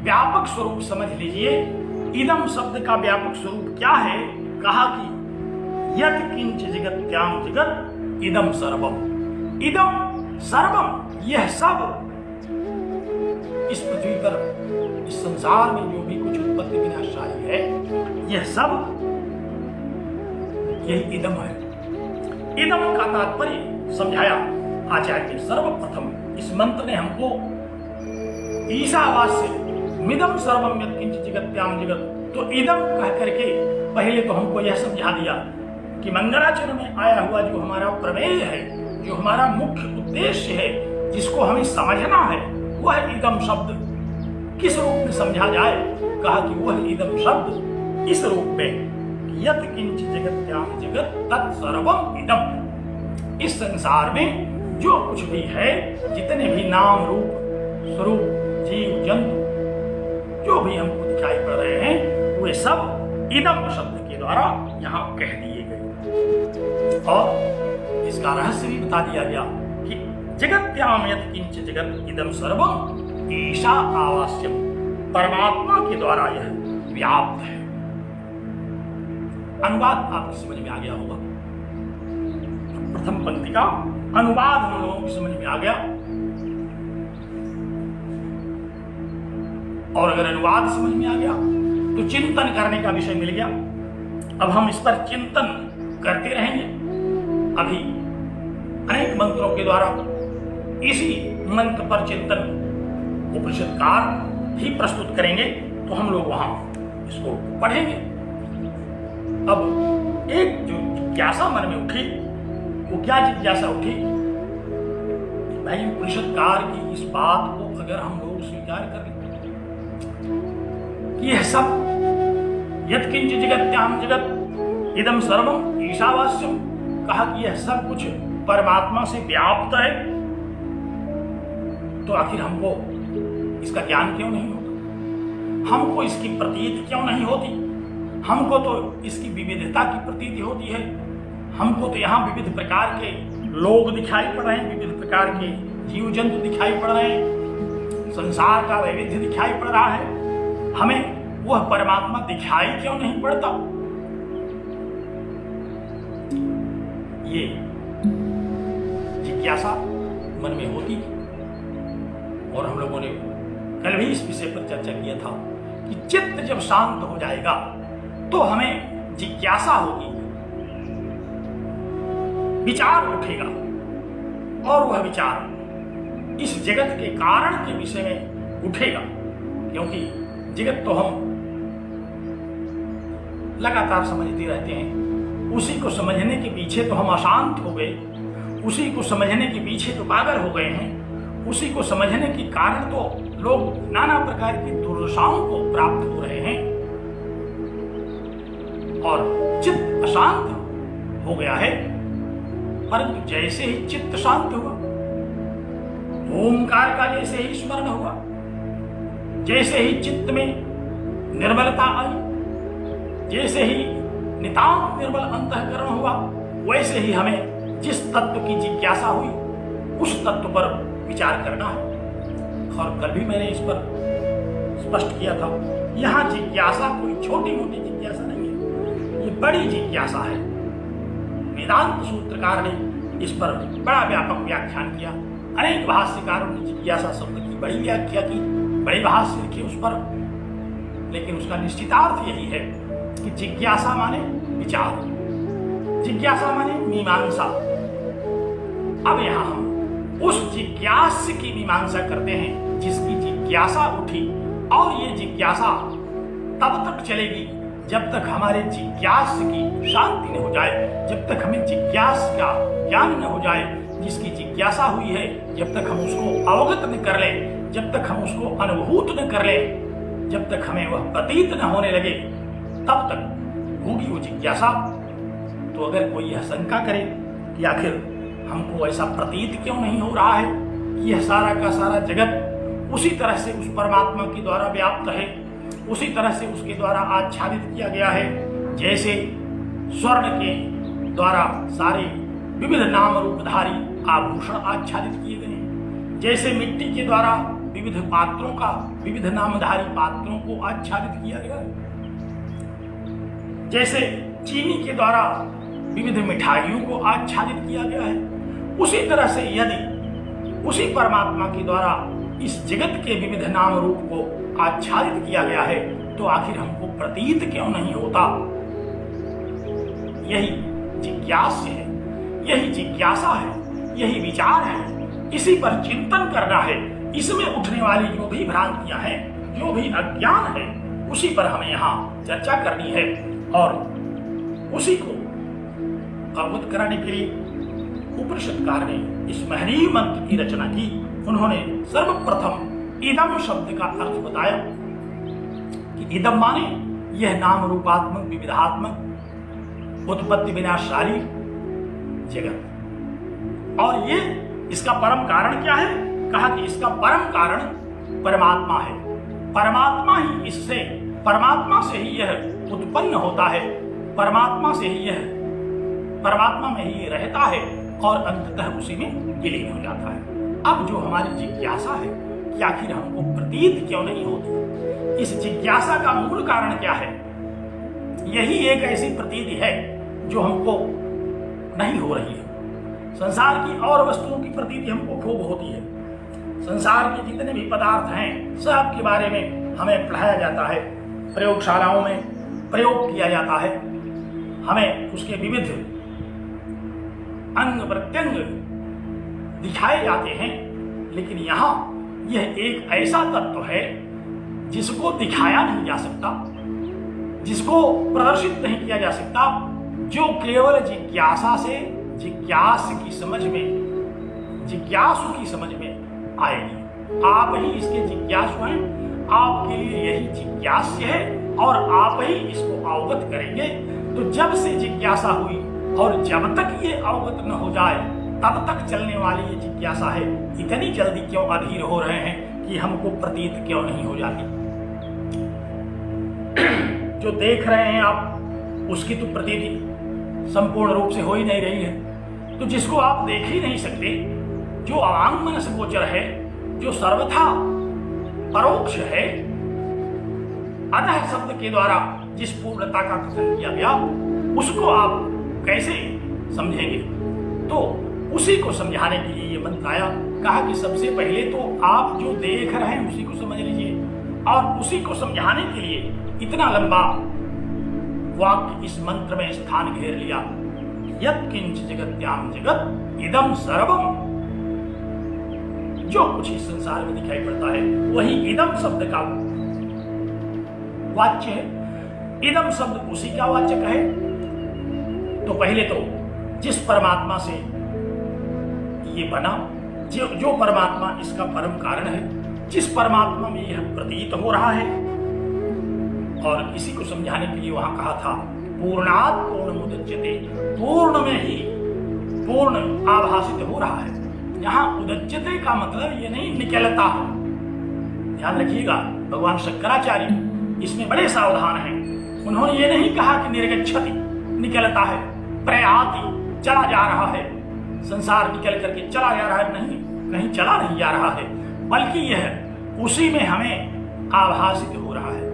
व्यापक स्वरूप समझ लीजिए। इदं शब्द का व्यापक स्वरूप क्या है? कहा कि यत् किंच जगत्याम जगत् इदं सर्वम, इदं सर्वम, यह सब इस पृथ्वी पर, इस संसार में जो भी कुछ उत्पत्ति विनाशाई है, यह सब यही इदम है। इदम का तात्पर्य समझाया आचार्य ने। सर्वप्रथम इस मंत्र ने हमको ईशावास्य मिदम सर्वम यत्किंच जगत्याम जगत, तो इदम कह करके पहले तो हमको यह समझा दिया कि मंगलाचरण में आया हुआ जो हमारा प्रमेय है, जो हमारा मुख्य उद्देश्य है, जिसको हमें समझना है, वह इदम शब्द किस रूप में समझा जाए? कहा कि वह इदम शब्द इस रूप में, यत् किंच जगत्याम जगत तत्सर्वम इदम। इस संसार में जो कुछ भी है, जितने भी नाम रूप स्वरूप जीव जंतु जो भी हमको दिखाई पड़ रहे हैं, वे सब इदम शब्द के द्वारा यहाँ कह दिए गए। और इसका रहस्य भी बता दिया गया कि जगत्याम यत् किंच जगत इदम सर्वम ईशा आवास्यम, परमात्मा के द्वारा यह व्याप्त है। अनुवाद आपको समझ में आ गया होगा। प्रथम पंक्ति का अनुवाद हम लोगों की समझ में आ गया, और अगर अनुवाद समझ में आ गया तो चिंतन करने का विषय मिल गया। अब हम इस पर चिंतन करते रहेंगे। अभी अनेक मंत्रों के द्वारा इसी मंत्र पर चिंतन उपनिषदकार ही प्रस्तुत करेंगे, तो हम लोग वहां इसको पढ़ेंगे। अब एक जो जिज्ञासा मन में उठी, वो क्या जिज्ञासा उठी? भाई उपनिषदकार की इस बात को अगर हम लोग स्वीकार कर लें, यह सब यत्किंच जगत्याम जगत इदम सर्वम ईशावास्यम, कहा कि यह सब कुछ परमात्मा से व्याप्त है, तो आखिर हमको इसका ज्ञान क्यों नहीं होता? हमको इसकी प्रतीति क्यों नहीं होती? हमको तो इसकी विविधता की प्रतीति होती है। हमको तो यहाँ विविध प्रकार के लोग दिखाई पड़ रहे हैं, विविध प्रकार के जीव जंतु दिखाई पड़ रहे हैं, संसार का वैविध्य दिखाई पड़ रहा है। हमें वह परमात्मा दिखाई क्यों नहीं पड़ता? ये जिज्ञासा मन में होती है। और हम लोगों ने कल भी इस विषय पर चर्चा किया था कि चित्त जब शांत हो जाएगा तो हमें जिज्ञासा होगी, विचार उठेगा, और वह विचार इस जगत के कारण के विषय में उठेगा। क्योंकि जगत तो हम लगातार समझते रहते हैं, उसी को समझने के पीछे तो हम अशांत हो गए, उसी को समझने के पीछे तो पागल हो गए हैं, उसी को समझने के कारण तो लोग नाना प्रकार की दुर्दशाओं को प्राप्त हो रहे हैं, और चित्त अशांत हो गया है। परंतु जैसे ही चित्त शांत हुआ, ओंकार का जैसे ही स्मरण हुआ, जैसे ही चित्त में निर्मलता आई, जैसे ही नितांत निर्मल अंतःकरण हुआ, वैसे ही हमें जिस तत्व की जिज्ञासा हुई उस तत्व पर विचार करना है। और कल भी मैंने इस पर स्पष्ट किया था, यहाँ जिज्ञासा कोई छोटी मोटी जिज्ञासा नहीं है, ये बड़ी जिज्ञासा है। वेदांत सूत्रकार ने इस पर बड़ा व्यापक व्याख्यान किया। अनेक भाष्यकारों ने जिज्ञासा शब्द की बड़ी व्याख्या की, बड़े भाष्य लिखे उस पर, लेकिन उसका निश्चितार्थ यही है कि जिज्ञासा माने विचार, जिज्ञासा माने मीमांसा। अब यहां हम उस जिज्ञासा की मीमांसा करते हैं जिसकी जिज्ञासा उठी, और ये जिज्ञासा तब तक चलेगी जब तक हमारे जिज्ञास की शांति न हो जाए, जब तक हमें जिज्ञास का ज्ञान न हो जाए। जिसकी जिज्ञासा हुई है, जब तक हम उसको अवगत न कर लें, जब तक हम उसको अनुभूत न कर लें, जब तक हमें वह प्रतीत न होने लगे, तब तक होगी वो जिज्ञासा। तो अगर कोई यह शंका करे कि आखिर हमको ऐसा प्रतीत क्यों नहीं हो रहा है, यह सारा का सारा जगत उसी तरह से उस परमात्मा के द्वारा व्याप्त है, उसी तरह से उसके द्वारा आच्छादित किया गया है, जैसे स्वर्ण के द्वारा सारे विविध नाम रूपधारी आभूषण आच्छादित किए गए हैं, जैसे मिट्टी के द्वारा विविध पात्रों का, विविध नामधारी पात्रों को आच्छादित किया गया है, जैसे चीनी के द्वारा विविध मिठाइयों को आच्छादित किया गया है। उसी तरह से यदि उसी परमात्मा के द्वारा इस जगत के विविध नाम रूप को आच्छादित किया गया है, तो आखिर हमको प्रतीत क्यों नहीं होता? यही जिज्ञासा है, यही जिज्ञासा है, यही विचार है, इसी पर चिंतन करना है। इसमें उठने वाली जो भी भ्रांतियां हैं, जो भी अज्ञान है, उसी पर हमें यहाँ चर्चा करनी है, और उसी को अवगत कराने के लिए उपनिषदकार ने इस महनीय मंत्र की रचना की। उन्होंने सर्वप्रथम इदम शब्द का अर्थ बताया कि इदम माने यह नाम रूपात्मक विविधात्मक उत्पत्ति विनाशकारी जगत, और ये इसका परम कारण क्या है? कहा कि इसका परम कारण परमात्मा है। परमात्मा ही इससे, परमात्मा से ही यह उत्पन्न होता है, परमात्मा से ही यह, परमात्मा में ही ये रहता है, और अंततः उसी में विलीन हो जाता है। अब जो हमारी जिज्ञासा है कि आखिर हमको प्रतीत क्यों नहीं होती, इस जिज्ञासा का मूल कारण क्या है? यही एक ऐसी प्रतीति है जो हमको नहीं हो रही है। संसार की और वस्तुओं की प्रतीति हमको खूब होती है। संसार के जितने भी पदार्थ हैं सब के बारे में हमें पढ़ाया जाता है, प्रयोगशालाओं में प्रयोग किया जाता है, हमें उसके विविध अंग प्रत्यंग दिखाए जाते हैं। लेकिन यहाँ यह एक ऐसा तत्व है जिसको दिखाया नहीं जा सकता, जिसको प्रदर्शित नहीं किया जा सकता, जो केवल जिज्ञासा से जिज्ञासु की समझ में आएगी। आप ही इसके जिज्ञासु हैं, आपके लिए यही जिज्ञास्य है और आप ही इसको अवगत करेंगे। तो जब से जिज्ञासा हुई और जब तक ये अवगत न हो जाए तब तक चलने वाली ये जिज्ञासा है। इतनी जल्दी क्यों अधीर हो रहे हैं कि हमको प्रतीत क्यों नहीं हो जाती? जो देख रहे हैं आप उसकी तो प्रतीति संपूर्ण रूप से हो ही नहीं रही है। तो जिसको आप देख ही नहीं सकते, जो अवांग मनस गोचर है, जो सर्वथा परोक्ष है, अतः शब्द के द्वारा जिस पूर्णता का कथन किया गया उसको आप कैसे समझेंगे? तो उसी को समझाने के लिए ये मंत्र आया। कहा कि सबसे पहले तो आप जो देख रहे हैं उसी को समझ लीजिए, और उसी को समझाने के लिए इतना लंबा वाक्य इस मंत्र में स्थान घेर लिया। यत्किंच जगत्याम जगत इदम सर्वम, जो कुछ इस संसार में दिखाई पड़ता है वही इदम शब्द का वाच्य है। इदम शब्द उसी का वाचक है। तो पहले तो जिस परमात्मा से ये बना, जो परमात्मा इसका परम कारण है, जिस परमात्मा में यह प्रतीत हो रहा है, और इसी को समझाने के लिए वहां कहा था पूर्णात् पूर्णमुदच्यते, पूर्ण में ही पूर्ण आभासित हो रहा है। यहाँ उदच्यते का मतलब ये नहीं निकलता है। ध्यान रखिएगा, भगवान शंकराचार्य इसमें बड़े सावधान हैं। उन्होंने ये नहीं कहा कि निर्गच्छति निकलता है, प्रयाति चला जा रहा है, संसार निकल करके चला जा रहा है, नहीं, कहीं चला नहीं जा रहा है, बल्कि यह उसी में हमें आभासित हो रहा है,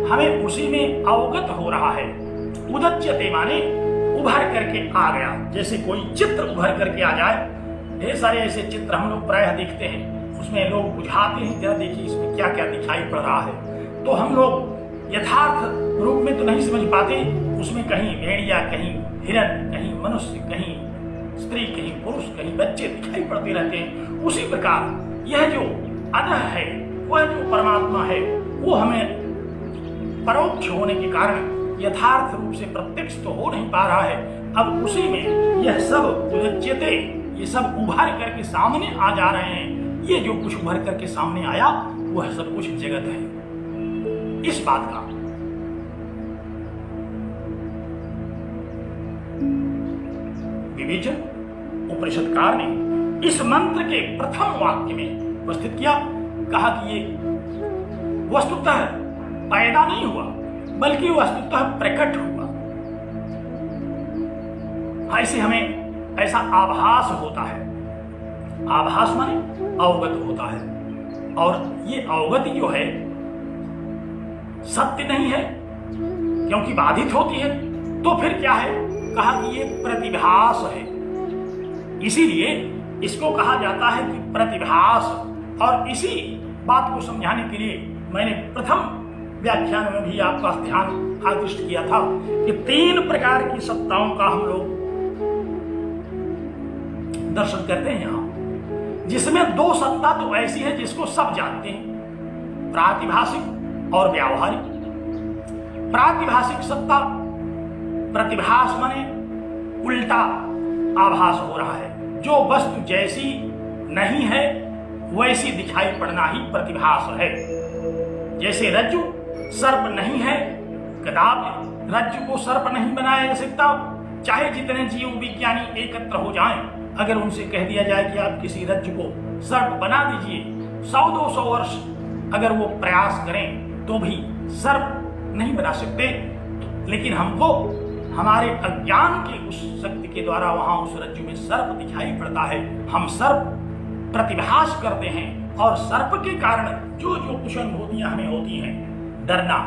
हमें उसी में अवगत हो रहा है। उदच्यते माने उभर करके आ गया। जैसे कोई चित्र उभर करके आ जाए, ढेर सारे ऐसे चित्र हम लोग प्रायः देखते हैं, उसमें लोग बुझाते हैं, जरा देखिए इसमें क्या क्या दिखाई पड़ रहा है। तो हम लोग यथार्थ रूप में तो नहीं समझ पाते, उसमें कहीं भेड़िया, कहीं हिरण, कहीं मनुष्य, कहीं स्त्री, कहीं पुरुष, कहीं बच्चे दिखाई पड़ते रहते हैं। उसी प्रकार यह जो अधः है, वह जो परमात्मा है, वो हमें परोक्ष होने के कारण यथार्थ रूप से प्रत्यक्ष तो हो नहीं पा रहा है। अब उसी में यह सब उदच्यते, ये सब उभर करके सामने आ जा रहे हैं। ये जो कुछ उभर करके सामने आया वह सब कुछ जगत है। इस बात का विवेचन उपनिषदकार ने इस मंत्र के प्रथम वाक्य में उपस्थित किया। कहा कि ये वस्तुतः पैदा नहीं हुआ, बल्कि वस्तुतः प्रकट हुआ। ऐसे हमें ऐसा आभास होता है। आभास माने अवगत होता है, और ये अवगति जो है सत्य नहीं है, क्योंकि बाधित होती है। तो फिर क्या है? कहा कि ये प्रतिभास है। इसीलिए इसको कहा जाता है कि प्रतिभास। और इसी बात को समझाने के लिए मैंने प्रथम व्याख्यान में भी आपका ध्यान आकृष्ट किया था कि 3 प्रकार की सत्ताओं का हम लोग दर्शन करते हैं यहाँ, जिसमें 2 सत्ता तो ऐसी है जिसको सब जानते हैं, प्रातिभाषिक और व्यावहारिक। प्रातिभाषिक सत्ता, प्रतिभास माने उल्टा आभास हो रहा है, जो वस्तु जैसी नहीं है वैसी दिखाई पड़ना ही प्रतिभास है। जैसे रज्जु सर्प नहीं है, कदापि रज्जु को सर्प नहीं बनाया जा सकता। चाहे जितने जीव विज्ञानी एकत्र हो जाएं, अगर उनसे कह दिया जाए कि आप किसी रज्जु को सर्प बना दीजिए, 100-200 वर्ष अगर वो प्रयास करें तो भी सर्प नहीं बना सकते। लेकिन हमको हमारे अज्ञान की उस शक्ति के द्वारा वहां उस रज्जु में सर्प दिखाई पड़ता है। हम सर्प प्रतिभास करते हैं, और सर्प के कारण जो जो कुछ अनुभूतियां हमें होती हैं, डरना,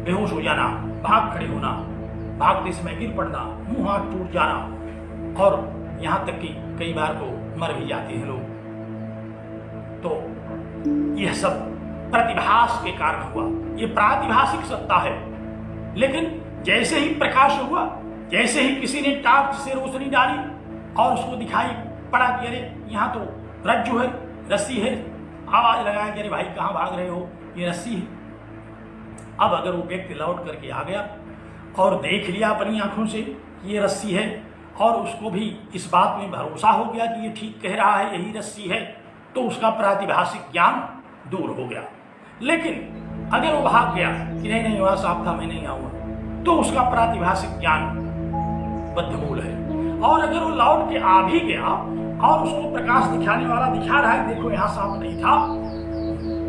बेहोश हो जाना, भाग खड़े होना, भागते समय गिर पड़ना, मुंह हाथ टूट जाना, और यहाँ तक कि कई बार तो मर भी जाते हैं लोग। तो यह सब प्रतिभास के कारण हुआ, ये प्रातिभासिक सत्ता है। लेकिन जैसे ही प्रकाश हुआ, जैसे ही किसी ने टार्च से रोशनी डाली और उसको दिखाई पड़ा कि अरे यहाँ तो रज्जु है, रस्सी है, आवाज लगाया कि अरे भाई कहाँ भाग रहे हो, ये रस्सी है। अब अगर वो व्यक्ति लौट करके आ गया और देख लिया अपनी आंखों से कि ये रस्सी है और उसको भी इस बात में भरोसा हो गया कि ये ठीक कह रहा है, यही रस्सी है, तो उसका प्रातिभासिक ज्ञान दूर हो गया। लेकिन अगर वो भाग गया कि नहीं नहीं वहां साफ था, मैं नहीं आऊंगा, तो उसका प्रातिभासिक ज्ञान बद्धमूल है। और अगर वो लौट के आ भी गया और उसको प्रकाश दिखाने वाला दिखा रहा है देखो यहाँ साफ नहीं था,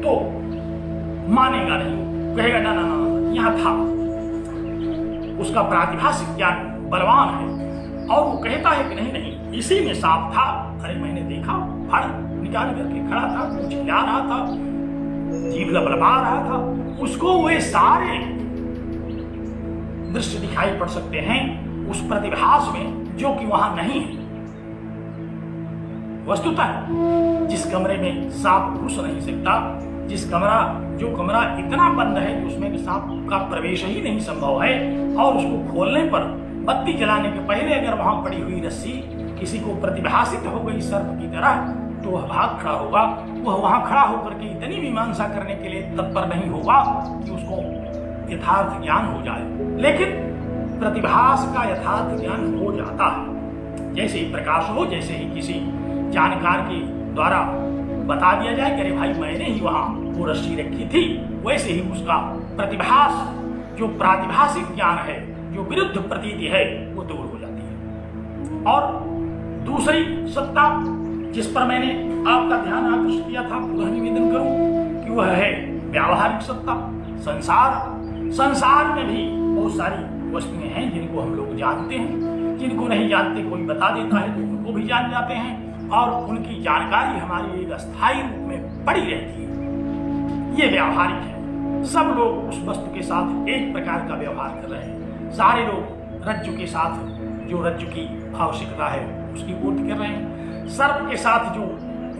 तो मानेगा नहीं, कहेगा ना ना ना यहाँ था। उसका प्रातिभासिक ज्ञान बलवान है और वो कहता है कि नहीं नहीं इसी में साफ था, अरे मैंने देखा, फड़ निकाल करके खड़ा था, कुछ हिला रहा था, जीभ लपलपा रहा था, उसको वे सारे दृश्य दिखाई पड़ सकते हैं उस प्रतिभास में जो कि वहां नहीं है। वस्तुतः जिस कमरे में सांप घुस नहीं सकता, जो कमरा इतना बंद है कि उसमें सांप का प्रवेश ही नहीं संभव है, और उसको खोलने पर बत्ती जलाने के पहले अगर वहां पड़ी हुई रस्सी किसी को प्रतिभासित हो गई सर्प की तरह, तो वह भाग खड़ा होगा। वह वहां खड़ा होकर के इतनी मीमांसा करने के लिए तत्पर नहीं होगा कि उसको यथार्थ ज्ञान हो जाए। लेकिन प्रतिभास का यथार्थ ज्ञान हो जाता है। जैसे ही प्रकाश हो, जैसे ही किसी जानकार के द्वारा बता दिया जाए कि अरे भाई मैंने ही वहां वो रस्सी रखी थी, वैसे ही उसका प्रतिभास, जो प्रातिभासिक ज्ञान है, जो विरुद्ध प्रतीति है, वो दूर हो जाती है। और दूसरी सत्ता जिस पर मैंने आपका ध्यान आकर्षित किया था, पुनः निवेदन करूं कि वह है व्यावहारिक सत्ता। संसार में भी बहुत सारी वस्तुएं हैं जिनको हम लोग जानते हैं, जिनको नहीं जानते कोई बता देता है तो उनको भी जान जाते हैं, और उनकी जानकारी हमारी एक अस्थायी रूप में पड़ी रहती है। ये व्यावहारिक है। सब लोग उस वस्तु के साथ एक प्रकार का व्यवहार कर रहे हैं। सारे लोग रज्जु के साथ जो रज्जु की आवश्यकता है उसकी पूर्ति कर रहे हैं। सर्प के साथ जो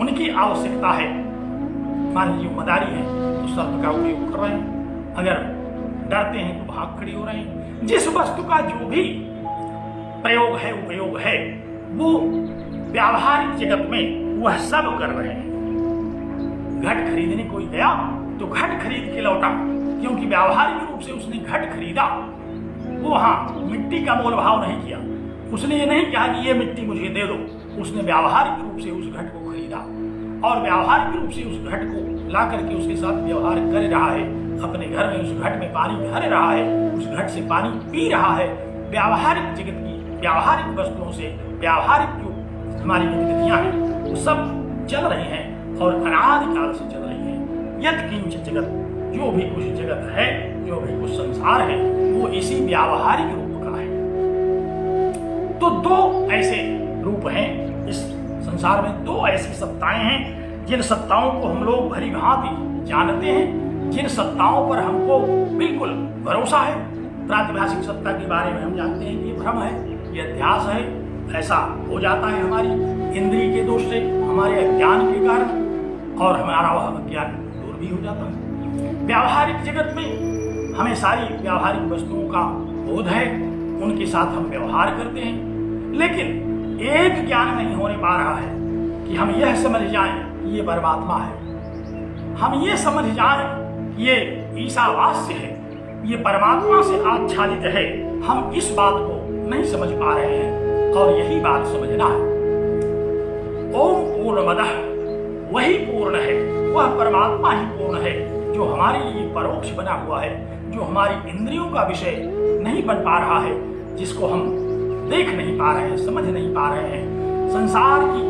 उनकी आवश्यकता है, मान लीजिए मदारी है तो सर्प का उपयोग कर रहे हैं, अगर डरते हैं तो भाग खड़े हो रहे हैं। जिस वस्तु का जो भी प्रयोग है, उपयोग है, वो व्यावहारिक जगत में वह सब कर रहे हैं। घट खरीदने कोई गया तो घट खरीद के लौटा, क्योंकि व्यावहारिक रूप से उसने घट खरीदा। वो वहां मिट्टी का मोल भाव नहीं किया, उसने ये नहीं कहा कि ये मिट्टी मुझे दे दो, उसने व्यावहारिक रूप से उस घट को खरीदा और व्यावहारिक रूप से उस घट को ला करके उसके साथ व्यवहार कर रहा है। अपने घर में उस घट में पानी भर रहा है, उस घट से पानी पी रहा है। व्यावहारिक जगत की व्यावहारिक वस्तुओं से व्यावहारिक जो हमारी गतिविधियां हैं वो सब चल रही हैं और अनादिकाल से चल रही हैं। यत् किंचित जगत, जो भी कुछ जगत है, जो भी कुछ संसार है, वो इसी व्यावहारिक रूप का है। तो दो ऐसे रूप हैं इस संसार में, दो ऐसी सत्ताएं हैं जिन सत्ताओं को हम लोग भली भांति जानते हैं, जिन सत्ताओं पर हमको बिल्कुल भरोसा है। प्रातिभासिक सत्ता के बारे में हम जानते हैं कि ये भ्रम है, ये अध्यास है, ऐसा हो जाता है हमारी इंद्रिय के दोष से, हमारे अज्ञान के कारण, और हमारा वह अज्ञान दूर भी हो जाता है। व्यावहारिक जगत में हमें सारी व्यावहारिक वस्तुओं का बोध है, उनके साथ हम व्यवहार करते हैं, लेकिन एक ज्ञान नहीं होने पा रहा है कि हम यह समझ जाएं कि ये परमात्मा है, हम ये समझ जाएं कि ये ईशावास्य है, ये परमात्मा से आच्छादित है। हम इस बात को नहीं समझ पा रहे हैं, और यही बात समझना है। ओम पूर्णमदः, वही पूर्ण है, वह परमात्मा ही पूर्ण है, जो हमारे लिए परोक्ष बना हुआ है, जो हमारी इंद्रियों का विषय नहीं बन पा रहा है, जिसको हम देख नहीं पा रहे हैं, समझ नहीं पा रहे हैं। संसार की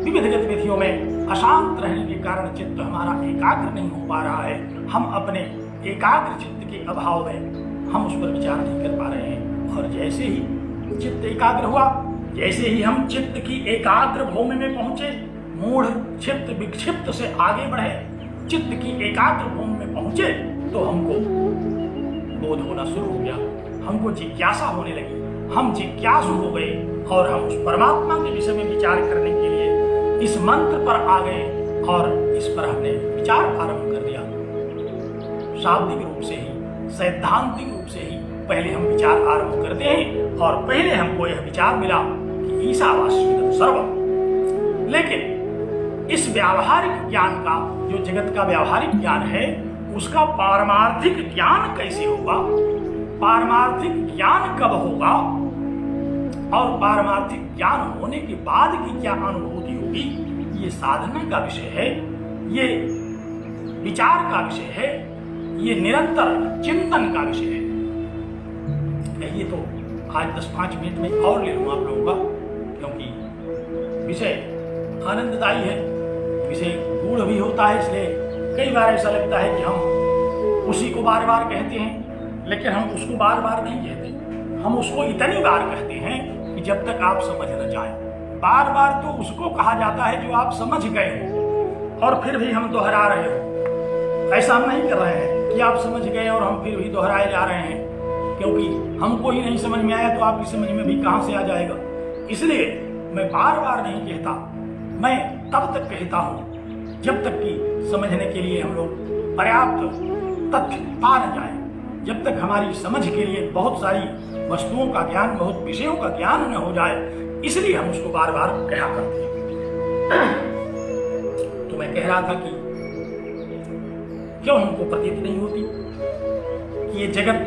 विविध गतिविधियों में अशांत रहने के कारण चित्त हमारा एकाग्र नहीं हो पा रहा है। हम अपने एकाग्र चित्त के अभाव में हम उस पर विचार नहीं कर पा रहे हैं, और जैसे ही चित्त एकाग्र हुआ, जैसे ही हम चित्त की एकाग्र भूमि में पहुंचे, मूढ़ चित्त विक्षिप्त से आगे बढ़े, चित्त की एकाग्र भूमि में पहुंचे, तो हमको बोध होना शुरू हो गया, हमको जिज्ञासा होने लगी, हम जिज्ञासु हो गए और हम उस परमात्मा के विषय में विचार करने के लिए इस मंत्र पर आ गए और इस पर हमने विचार आरंभ कर दिया। शाब्दिक रूप से ही, सैद्धांतिक रूप से ही पहले हम विचार आरंभ करते हैं और पहले हमको यह विचार मिला कि ईशावास्यमिदं सर्वम्। लेकिन इस व्यावहारिक ज्ञान का, जो जगत का व्यावहारिक ज्ञान है, उसका पारमार्थिक ज्ञान कैसे होगा, पारमार्थिक ज्ञान कब होगा और पारमार्थिक ज्ञान होने के बाद की क्या अनुभूति होगी, ये साधना का विषय है, ये विचार का विषय है, ये निरंतर चिंतन का विषय है। ये तो आज 10-5 मिनट में और ले लूँ आप लोगों का, क्योंकि विषय आनंददायी है, विषय गूढ़ भी होता है, इसलिए कई बार ऐसा लगता है कि हम उसी को बार बार कहते हैं, लेकिन हम उसको बार बार नहीं कहते। हम उसको इतनी बार कहते हैं कि जब तक आप समझ न जाए। बार बार तो उसको कहा जाता है जो आप समझ गए हो, और फिर भी हम दोहरा रहे हो। ऐसा हम नहीं कर रहे हैं कि आप समझ गए और हम फिर भी दोहराए जा रहे हैं, क्योंकि हमको ही नहीं समझ में आया तो आपकी समझ में भी कहां से आ जाएगा। इसलिए मैं बार बार नहीं कहता, मैं तब तक कहता हूं जब तक कि समझने के लिए हम लोग पर्याप्त तथ्य पा न जाए, जब तक हमारी समझ के लिए बहुत सारी वस्तुओं का ज्ञान, बहुत विषयों का ज्ञान न हो जाए, इसलिए हम उसको बार बार कहा करते हैं। तो मैं कह रहा था कि क्यों हमको प्रतीत नहीं होती कि ये जगत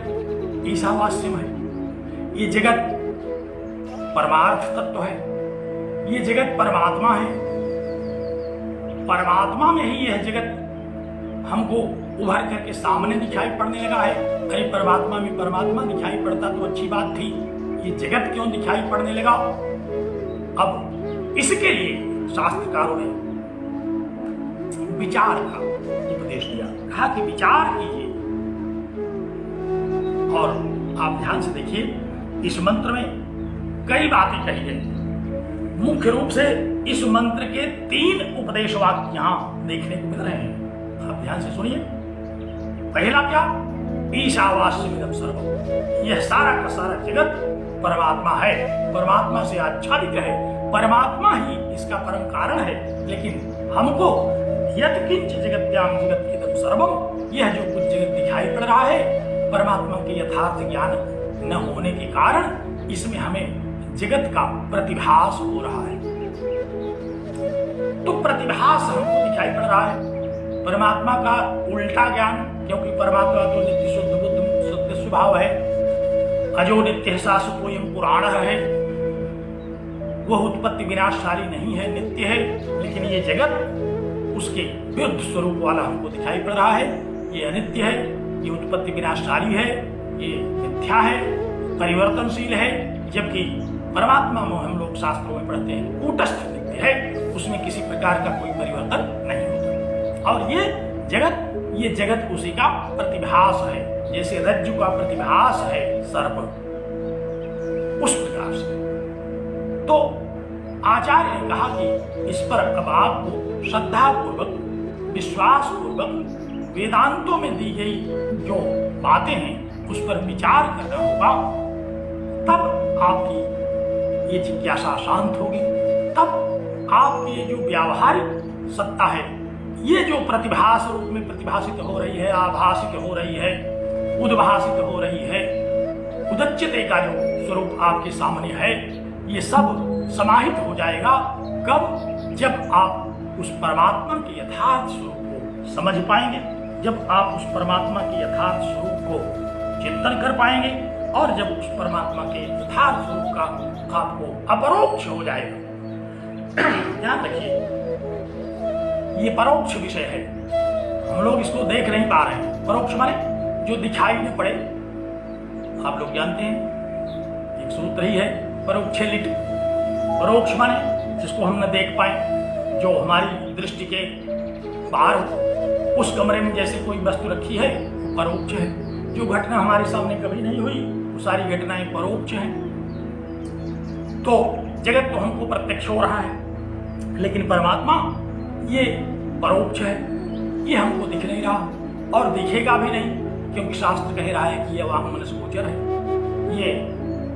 ईशावास्यम है, ये जगत परमार्थ तत्व है, ये जगत परमात्मा है। परमात्मा में ही यह जगत हमको उभर करके सामने दिखाई पड़ने लगा है। अरे परमात्मा में परमात्मा दिखाई पड़ता तो अच्छी बात थी, ये जगत क्यों दिखाई पड़ने लगा? अब इसके लिए शास्त्रकारों ने विचार का उपदेश दिया, कहा कि विचार कीजिए। और आप ध्यान से देखिए, इस मंत्र में कई बातें कही गई। मुख्य रूप से इस मंत्र के 3 उपदेश वाक्य यहां देखने को मिल रहे हैं। आप ध्यान से सुनिए। पहला क्या? ईशावास्यमिदं सर्वम्। यह सारा का सारा जगत परमात्मा है, परमात्मा से आच्छादित है, परमात्मा ही इसका परम कारण है। लेकिन हमको यत्किंच जगत्याम जगत्किदं सर्वम्, यह जो कुछ जगत दिखाई पड़ रहा है, परमात्मा के यथार्थ ज्ञान न होने के कारण इसमें हमें जगत का प्रतिभास हो रहा है। तो प्रतिभास हमको दिखाई पड़ रहा है, परमात्मा का उल्टा ज्ञान, क्योंकि परमात्मा तो नित्य शुद्ध बुद्ध शुद्ध स्वभाव है, अजो नित्य शाश्वतोयम पुराण है, वह उत्पत्ति विनाशशाली नहीं है, नित्य है। लेकिन ये जगत उसके विरुद्ध स्वरूप वाला हमको दिखाई पड़ रहा है। ये अनित्य है, ये उत्पत्ति विनाशशाली है, ये मिथ्या है, परिवर्तनशील है। जबकि परमात्मा में हम लोग शास्त्रों में पढ़ते हैं कूटस्थ नित्य है, उसमें किसी प्रकार का कोई परिवर्तन नहीं होता। और ये जगत उसी का प्रतिभास है, जैसे रज्जु का प्रतिभास है सर्प, उस प्रकार से। तो आचार्य ने कहा कि इस पर अब आपको श्रद्धा पूर्वक, विश्वास पूर्वक वेदांतों में दी गई जो बातें हैं उस पर विचार करना होगा। तब आपकी ये जिज्ञासा शांत होगी, तब आपकी ये जो व्यावहारिक सत्ता है, ये जो प्रतिभास रूप में प्रतिभासित हो रही है, आभासित हो रही है, उद्भासित हो रही है, उदच्यते का जो स्वरूप आपके सामने है, ये सब समाहित हो जाएगा। कब? जब आप उस परमात्मा के यथार्थ स्वरूप को समझ पाएंगे, जब आप उस परमात्मा के यथार्थ स्वरूप को चिंतन कर पाएंगे, और जब उस परमात्मा के यथार्थ स्वरूप का आपको अपरोक्ष हो जाएगा। ध्यान रखिए, ये परोक्ष विषय है, हम लोग इसको देख नहीं पा रहे हैं। परोक्ष माने जो दिखाई न पड़े। आप लोग जानते हैं एक सूत्र ही है परोक्षलिट। परोक्ष माने जिसको हम न देख पाए, जो हमारी दृष्टि के बाहर हो। उस कमरे में जैसे कोई वस्तु रखी है, परोक्ष है। जो घटना हमारे सामने कभी नहीं हुई, वो सारी घटनाएं परोक्ष हैं। तो जगत तो हमको प्रत्यक्ष हो रहा है, लेकिन परमात्मा ये परोक्ष है, ये हमको दिख नहीं रहा और दिखेगा भी नहीं, क्योंकि शास्त्र कह रहा है कि ये वांग मनस गोचर है, ये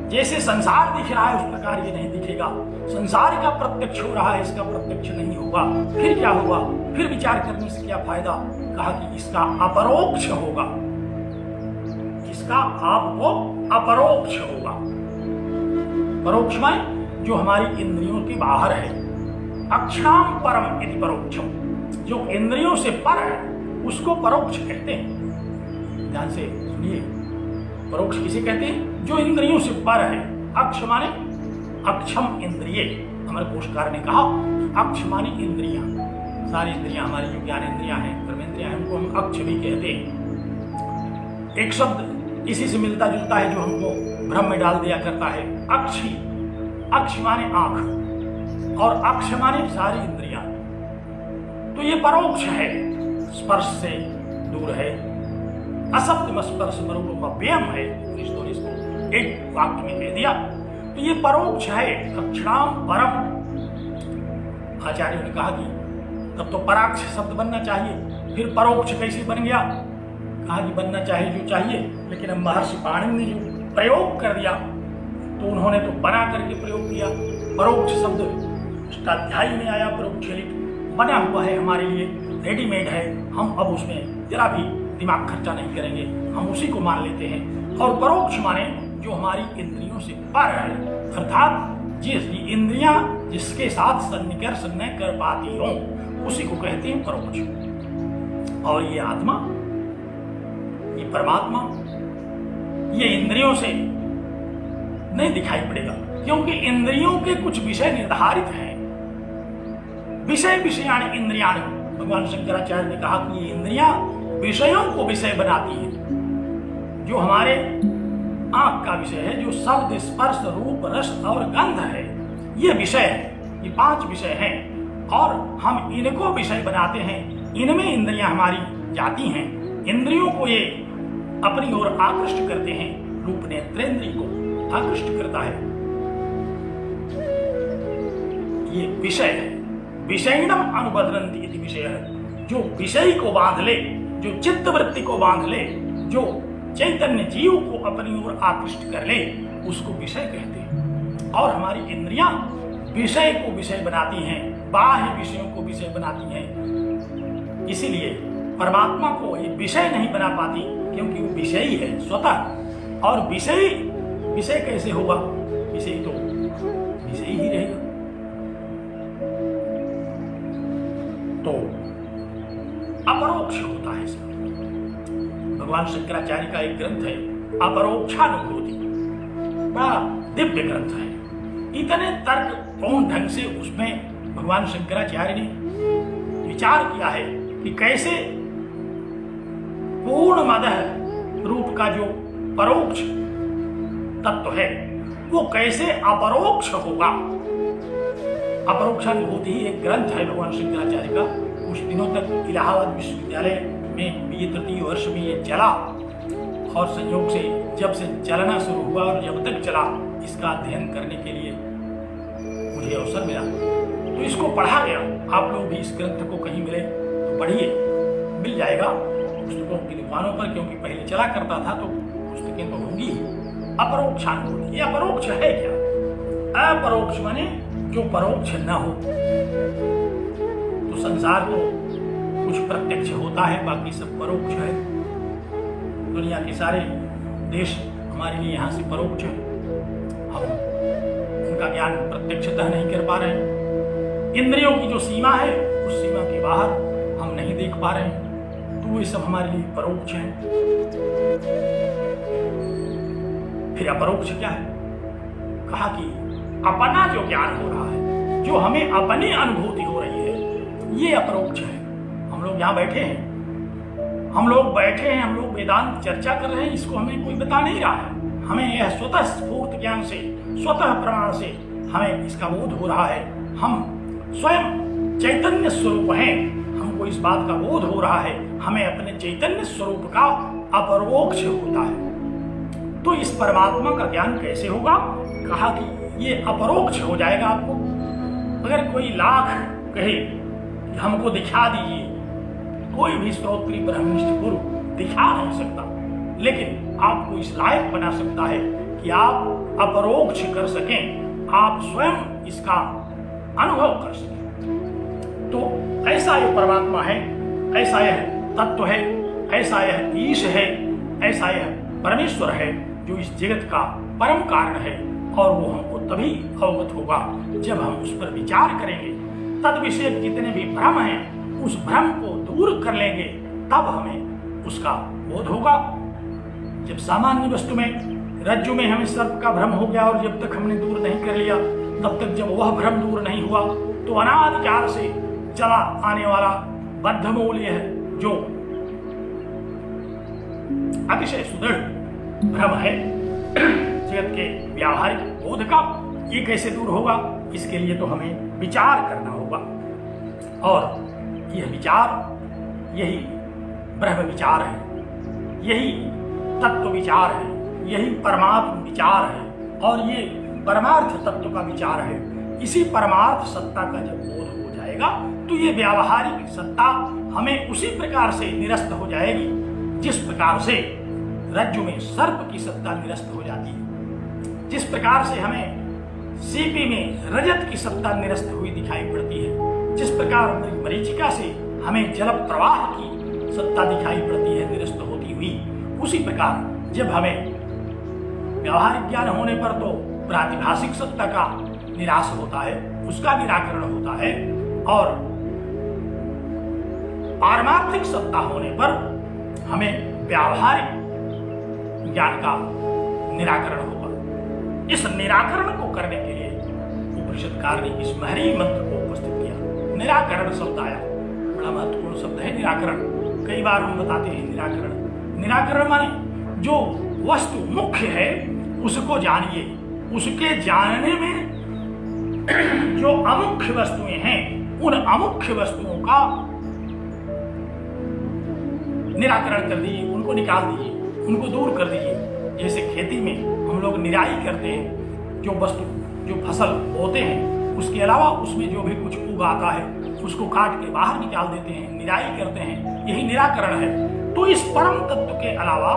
जैसे संसार दिख रहा है उस प्रकार ये नहीं दिखेगा। संसार का प्रत्यक्ष हो रहा है, इसका प्रत्यक्ष नहीं होगा। फिर क्या होगा? फिर विचार करने से क्या फायदा? कहा कि इसका अपरोक्ष होगा, इसका आपको अपरोक्ष होगा। परोक्ष माने जो हमारी इंद्रियों के बाहर है। अक्षाम परम इति परोक्षम, जो इंद्रियों से पर है उसको परोक्ष कहते हैं। ध्यान से सुनिए, परोक्ष किसे कहते हैं? जो इंद्रियों से पर है। अक्ष माने अक्षम इंद्रिय। हमारे कोशकार ने कहा अक्ष माने इंद्रियां, सारी इंद्रियां हमारी जो ज्ञान इंद्रियां हैं, कर्मेंद्रियां हैं, उनको हम अक्ष भी कहते हैं। एक शब्द इसी से मिलता जुलता है जो हमको भ्रम में डाल दिया करता है, अक्षी। अक्ष माने आंख और अक्ष माने सारी इंद्रियां। तो ये परोक्ष है, स्पर्श से दूर है, असत्य स्पर्श व्यम है। कृष्ण ने इसको एक वाक्य में कह दिया। तो ये परोक्ष है, अक्षराम परम। आचार्यों ने कहा कि तब तो पराक्ष शब्द बनना चाहिए, फिर परोक्ष कैसे बन गया? कहा कि बनना चाहिए जो चाहिए, लेकिन अब महर्षि पाणिनि ने जो प्रयोग कर दिया तो उन्होंने तो बना करके प्रयोग किया। परोक्ष शब्द अष्टाध्यायी में आया, परोक्ष बना हुआ है, हमारे लिए रेडीमेड है। हम अब उसमें जरा भी दिमाग खर्चा नहीं करेंगे, हम उसी को मान लेते हैं। और परोक्ष माने जो हमारी इंद्रियों से पर है, अर्थात जिस इंद्रियां जिसके साथ सन्निकर्ष न कर पाती हो उसी को कहते हैं परोक्ष। और ये आत्मा, ये परमात्मा, ये इंद्रियों से नहीं दिखाई पड़ेगा, क्योंकि इंद्रियों के कुछ विषय निर्धारित हैं। विषय विषयाणि इंद्रियाणि, भगवान शंकराचार्य ने कहा कि ये इंद्रियां विषयों को विषय बनाती हैं। जो हमारे आंख का विषय है, जो शब्द स्पर्श रूप रस और गंध है, ये विषय है, ये 5 विषय हैं और हम इनको विषय बनाते हैं। इनमें इंद्रियां हमारी जाती हैं, इंद्रियों को ये अपनी ओर आकृष्ट करते हैं। रूप नेत्रेंद्रिय को आकृष्ट करता है, ये विषय है। विषयणम अनुबध्नन्ति इति विषय है, जो विषय को बांध ले, जो चित्त वृत्ति को बांध ले, जो चैतन्य जीव को अपनी ओर आकृष्ट कर ले, उसको विषय कहते हैं। और हमारी इंद्रियां विषय को विषय बनाती हैं, बाह्य विषयों को विषय बनाती हैं। इसीलिए परमात्मा को ये विषय नहीं बना पाती, क्योंकि वो विषय ही है स्वतः। और विषय विषय कैसे होगा? विषय तो विषय ही रहेगा। तो अपरोक्ष होता है इसमें। भगवान शंकराचार्य का एक ग्रंथ है अपरोक्षानुभूति, बड़ा दिव्य ग्रंथ है। इतने तर्कपूर्ण ढंग से उसमें भगवान शंकराचार्य ने विचार किया है कि कैसे पूर्ण मदह रूप का जो परोक्ष तत्व है वो कैसे अपरोक्ष होगा। अपरोक्षानुभूति ही एक ग्रंथ है भगवान शंकराचार्य का। कुछ दिनों तक इलाहाबाद विश्वविद्यालय में BA तृतीय वर्ष में ये चला, और संयोग से जब से चलना शुरू हुआ और जब तक चला, इसका अध्ययन करने के लिए मुझे अवसर मिला, तो इसको पढ़ा गया। आप लोग भी इस ग्रंथ को कहीं मिले तो पढ़िए, मिल जाएगा पुस्तकों की दुकानों पर, क्योंकि पहले चला करता था तो पुस्तकें तो होंगी ही। अपरोक्षानुभूति, ये अपरोक्ष है क्या? अपरोक्ष माने जो परोक्ष न हो। तो संसार को कुछ प्रत्यक्ष होता है, बाकी सब परोक्ष है। दुनिया के सारे देश हमारे लिए यहाँ से परोक्ष है, हम उनका ज्ञान प्रत्यक्षतः नहीं कर पा रहे हैं। इंद्रियों की जो सीमा है उस सीमा के बाहर हम नहीं देख पा रहे हैं, तो ये सब हमारे लिए परोक्ष है। फिर अपरोक्ष क्या है? कहा कि अपना जो ज्ञान हो रहा है, जो हमें अपनी अनुभूति हो रही है, ये अपरोक्ष है। हम लोग यहाँ बैठे हैं, हम लोग वेदांत चर्चा कर रहे हैं, इसको हमें कोई बता नहीं रहा है। हमें यह स्वतः स्फूर्त ज्ञान से, स्वतः प्रमाण से हमें इसका बोध हो रहा है। हम स्वयं चैतन्य स्वरूप हैं, हमको इस बात का बोध हो रहा है। हमें अपने चैतन्य स्वरूप का अपरोक्ष होता है। तो इस परमात्मा का ज्ञान कैसे होगा? कहा कि ये अपरोक्ष हो जाएगा आपको। अगर कोई लाख कहे कि हमको दिखा दीजिए, कोई भी श्रोत्री ब्रह्मनिष्ठ गुरु दिखा नहीं सकता, लेकिन आपको इस लायक बना सकता है कि आप अपरोक्ष कर सकें, आप स्वयं इसका अनुभव कर सकें। तो ऐसा यह परमात्मा है, ऐसा यह तत्व है, ऐसा यह ईश है, ऐसा यह परमेश्वर है जो इस जगत का परम कारण है। और वो हमको तभी अवगत होगा जब हम उस पर विचार करेंगे, तद विषय जितने भी भ्रम हैं उस भ्रम को दूर कर लेंगे, तब हमें उसका बोध होगा। जब सामान्य वस्तु में, रज्जु में हमें सर्प का भ्रम हो गया और जब तक हमने दूर नहीं कर लिया, तब तक जब वह भ्रम दूर नहीं हुआ तो अनादिकाल से चला आने वाला बद्धमूल्य है जो अतिशय सुदृढ़ भ्रम है जगत के व्यावहारिक बोध का, ये कैसे दूर होगा? इसके लिए तो हमें विचार करना होगा। और यह विचार, यही ब्रह्म विचार है, यही तत्व विचार है, यही परमात्म विचार है और ये परमार्थ तत्व का विचार है। इसी परमार्थ सत्ता का जब बोध हो जाएगा तो ये व्यावहारिक सत्ता हमें उसी प्रकार से निरस्त हो जाएगी जिस प्रकार से रज्जु में सर्प की सत्ता निरस्त हो जाती है, जिस प्रकार से हमें सीपी में रजत की सत्ता निरस्त हुई दिखाई पड़ती है, जिस प्रकार मरीचिका से हमें जल प्रवाह की सत्ता दिखाई पड़ती है निरस्त होती हुई, उसी प्रकार जब हमें व्यवहारिक ज्ञान होने पर तो प्रातिभाषिक सत्ता का निराश होता है, उसका निराकरण होता है, और पारमार्थिक सत्ता होने पर हमें व्यावहारिक ज्ञान का निराकरण होगा। इस निराकरण को करने के लिए उपनिषदकार ने इस महरी मंत्र को उपस्थित किया। निराकरण शब्द आया, बड़ा महत्वपूर्ण शब्द है निराकरण। कई बार हम बताते हैं निराकरण। निराकरण माने जो वस्तु मुख्य है उसको जानिए, उसके जानने में जो अमुख्य वस्तुएं हैं उन अमुख्य वस्तुओं का निराकरण कर दीजिए, उनको निकाल दीजिए, उनको दूर कर दीजिए। जैसे खेती में हम लोग निराई करते हैं, जो वस्तु, जो फसल बोते हैं, उसके अलावा उसमें जो भी कुछ उगाता है उसको काट के बाहर निकाल देते हैं, निराई करते हैं, यही निराकरण है। तो इस परम तत्व के अलावा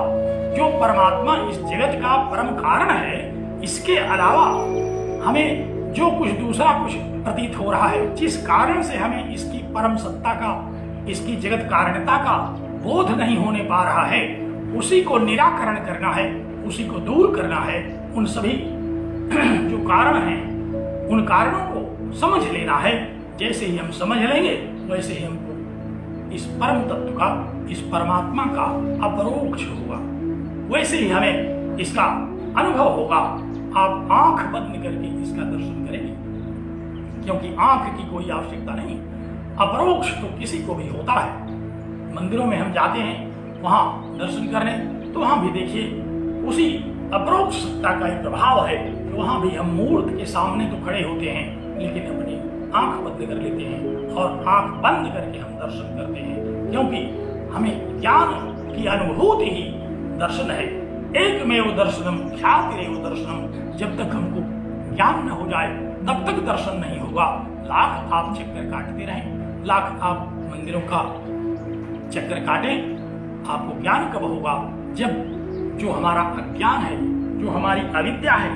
जो परमात्मा इस जगत का परम कारण है, इसके अलावा हमें जो कुछ दूसरा कुछ प्रतीत हो रहा है, जिस कारण से हमें इसकी परम सत्ता का, इसकी जगत कारणता का बोध नहीं होने पा रहा है, उसी को निराकरण करना है, उसी को दूर करना है। उन सभी जो कारण हैं उन कारणों को समझ लेना है। जैसे ही हम समझ लेंगे वैसे ही हमको इस परम तत्व का, इस परमात्मा का अपरोक्ष होगा, वैसे ही हमें इसका अनुभव होगा। आप आंख बंद करके इसका दर्शन करेंगे, क्योंकि आंख की कोई आवश्यकता नहीं। अपरोक्ष तो किसी को भी होता है। मंदिरों में हम जाते हैं वहां दर्शन करने, तो वहां भी देखिए उसी अपरोक्ष सत्ता का एक प्रभाव है। तो वहां भी हम मूर्त के सामने तो खड़े होते हैं, लेकिन अपनी आंख बंद कर लेते हैं और आंख बंद करके हम दर्शन करते हैं, क्योंकि हमें ज्ञान की अनुभूति ही दर्शन है। एकमेव दर्शनम ख्यातिरेव दर्शनम। जब तक हमको ज्ञान न हो जाए तब तक दर्शन नहीं होगा। लाख आप चक्कर काटते रहें, लाख आप मंदिरों का चक्कर काटें, आपको ज्ञान कब होगा? जब जो हमारा अज्ञान है, जो हमारी अविद्या है,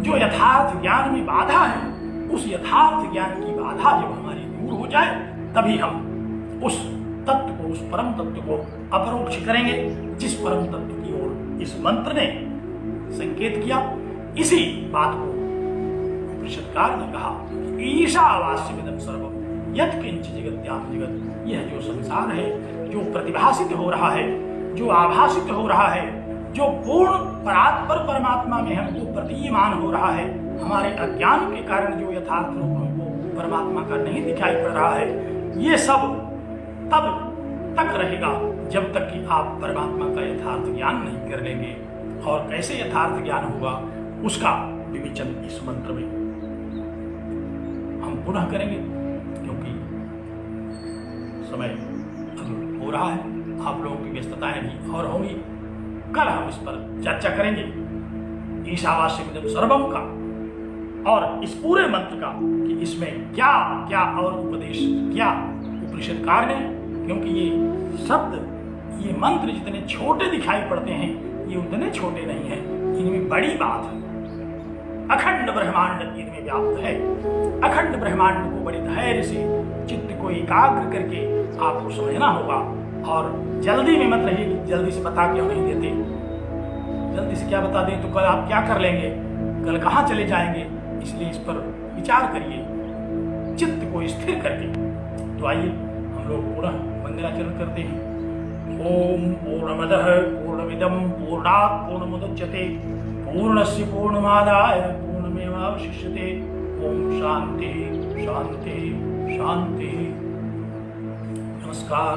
जो यथार्थ ज्ञान में बाधा है, उस यथार्थ ज्ञान की बाधा जब हमारी दूर हो जाए, तभी हम उस तत्व को, उस परम तत्व को अपरोक्ष करेंगे, जिस परम तत्व की ओर इस मंत्र ने संकेत किया। इसी बात को उपनिषदकार ने कहा, ईशावास्यमिदं सर्वम् यत्किंच जगत्याम जगत्। यह जो संसार है, जो प्रतिभासित हो रहा है, जो आभासित हो रहा है, जो पूर्ण परात्पर परमात्मा में हमको प्रतीयमान हो रहा है, हमारे अज्ञान के कारण जो यथार्थ रूप हमको परमात्मा का नहीं दिखाई पड़ रहा है, ये सब तब तक रहेगा जब तक कि आप परमात्मा का यथार्थ ज्ञान नहीं कर लेंगे। और कैसे यथार्थ ज्ञान होगा उसका विवेचन इस मंत्र में हम पुनः करेंगे, क्योंकि समय अब हो रहा है, आप लोगों की व्यस्तताएं भी और होंगी। कल हम इस पर चर्चा करेंगे ईशावास्यमिदं सर्वम का और इस पूरे मंत्र का, कि इसमें क्या क्या और उपदेश क्या उपनिषदकार ने, क्योंकि ये शब्द, ये मंत्र जितने छोटे दिखाई पड़ते हैं, ये उतने छोटे नहीं हैं, इनमें बड़ी बात है, अखंड ब्रह्मांड इनमें व्याप्त है। अखंड ब्रह्मांड को बड़े धैर्य से चित्त को एकाग्र करके आपको समझना होगा। और जल्दी में मत रहिए कि जल्दी से बता क्यों नहीं देते। जल्दी से क्या बता दें तो कल आप क्या कर लेंगे, कल कहाँ चले जाएंगे। इसलिए इस पर विचार करिए चित्त को स्थिर करके। तो आइए हम लोग पुनः मंगलाचरण करते हैं। ओम पूर्णमदः पूर्णमिदं पूर्णात् पूर्णमुदच्यते पूर्णस्य पूर्णमादाय पूर्णमेवावशिष्यते। ओम शांति शांति शांति। नमस्कार।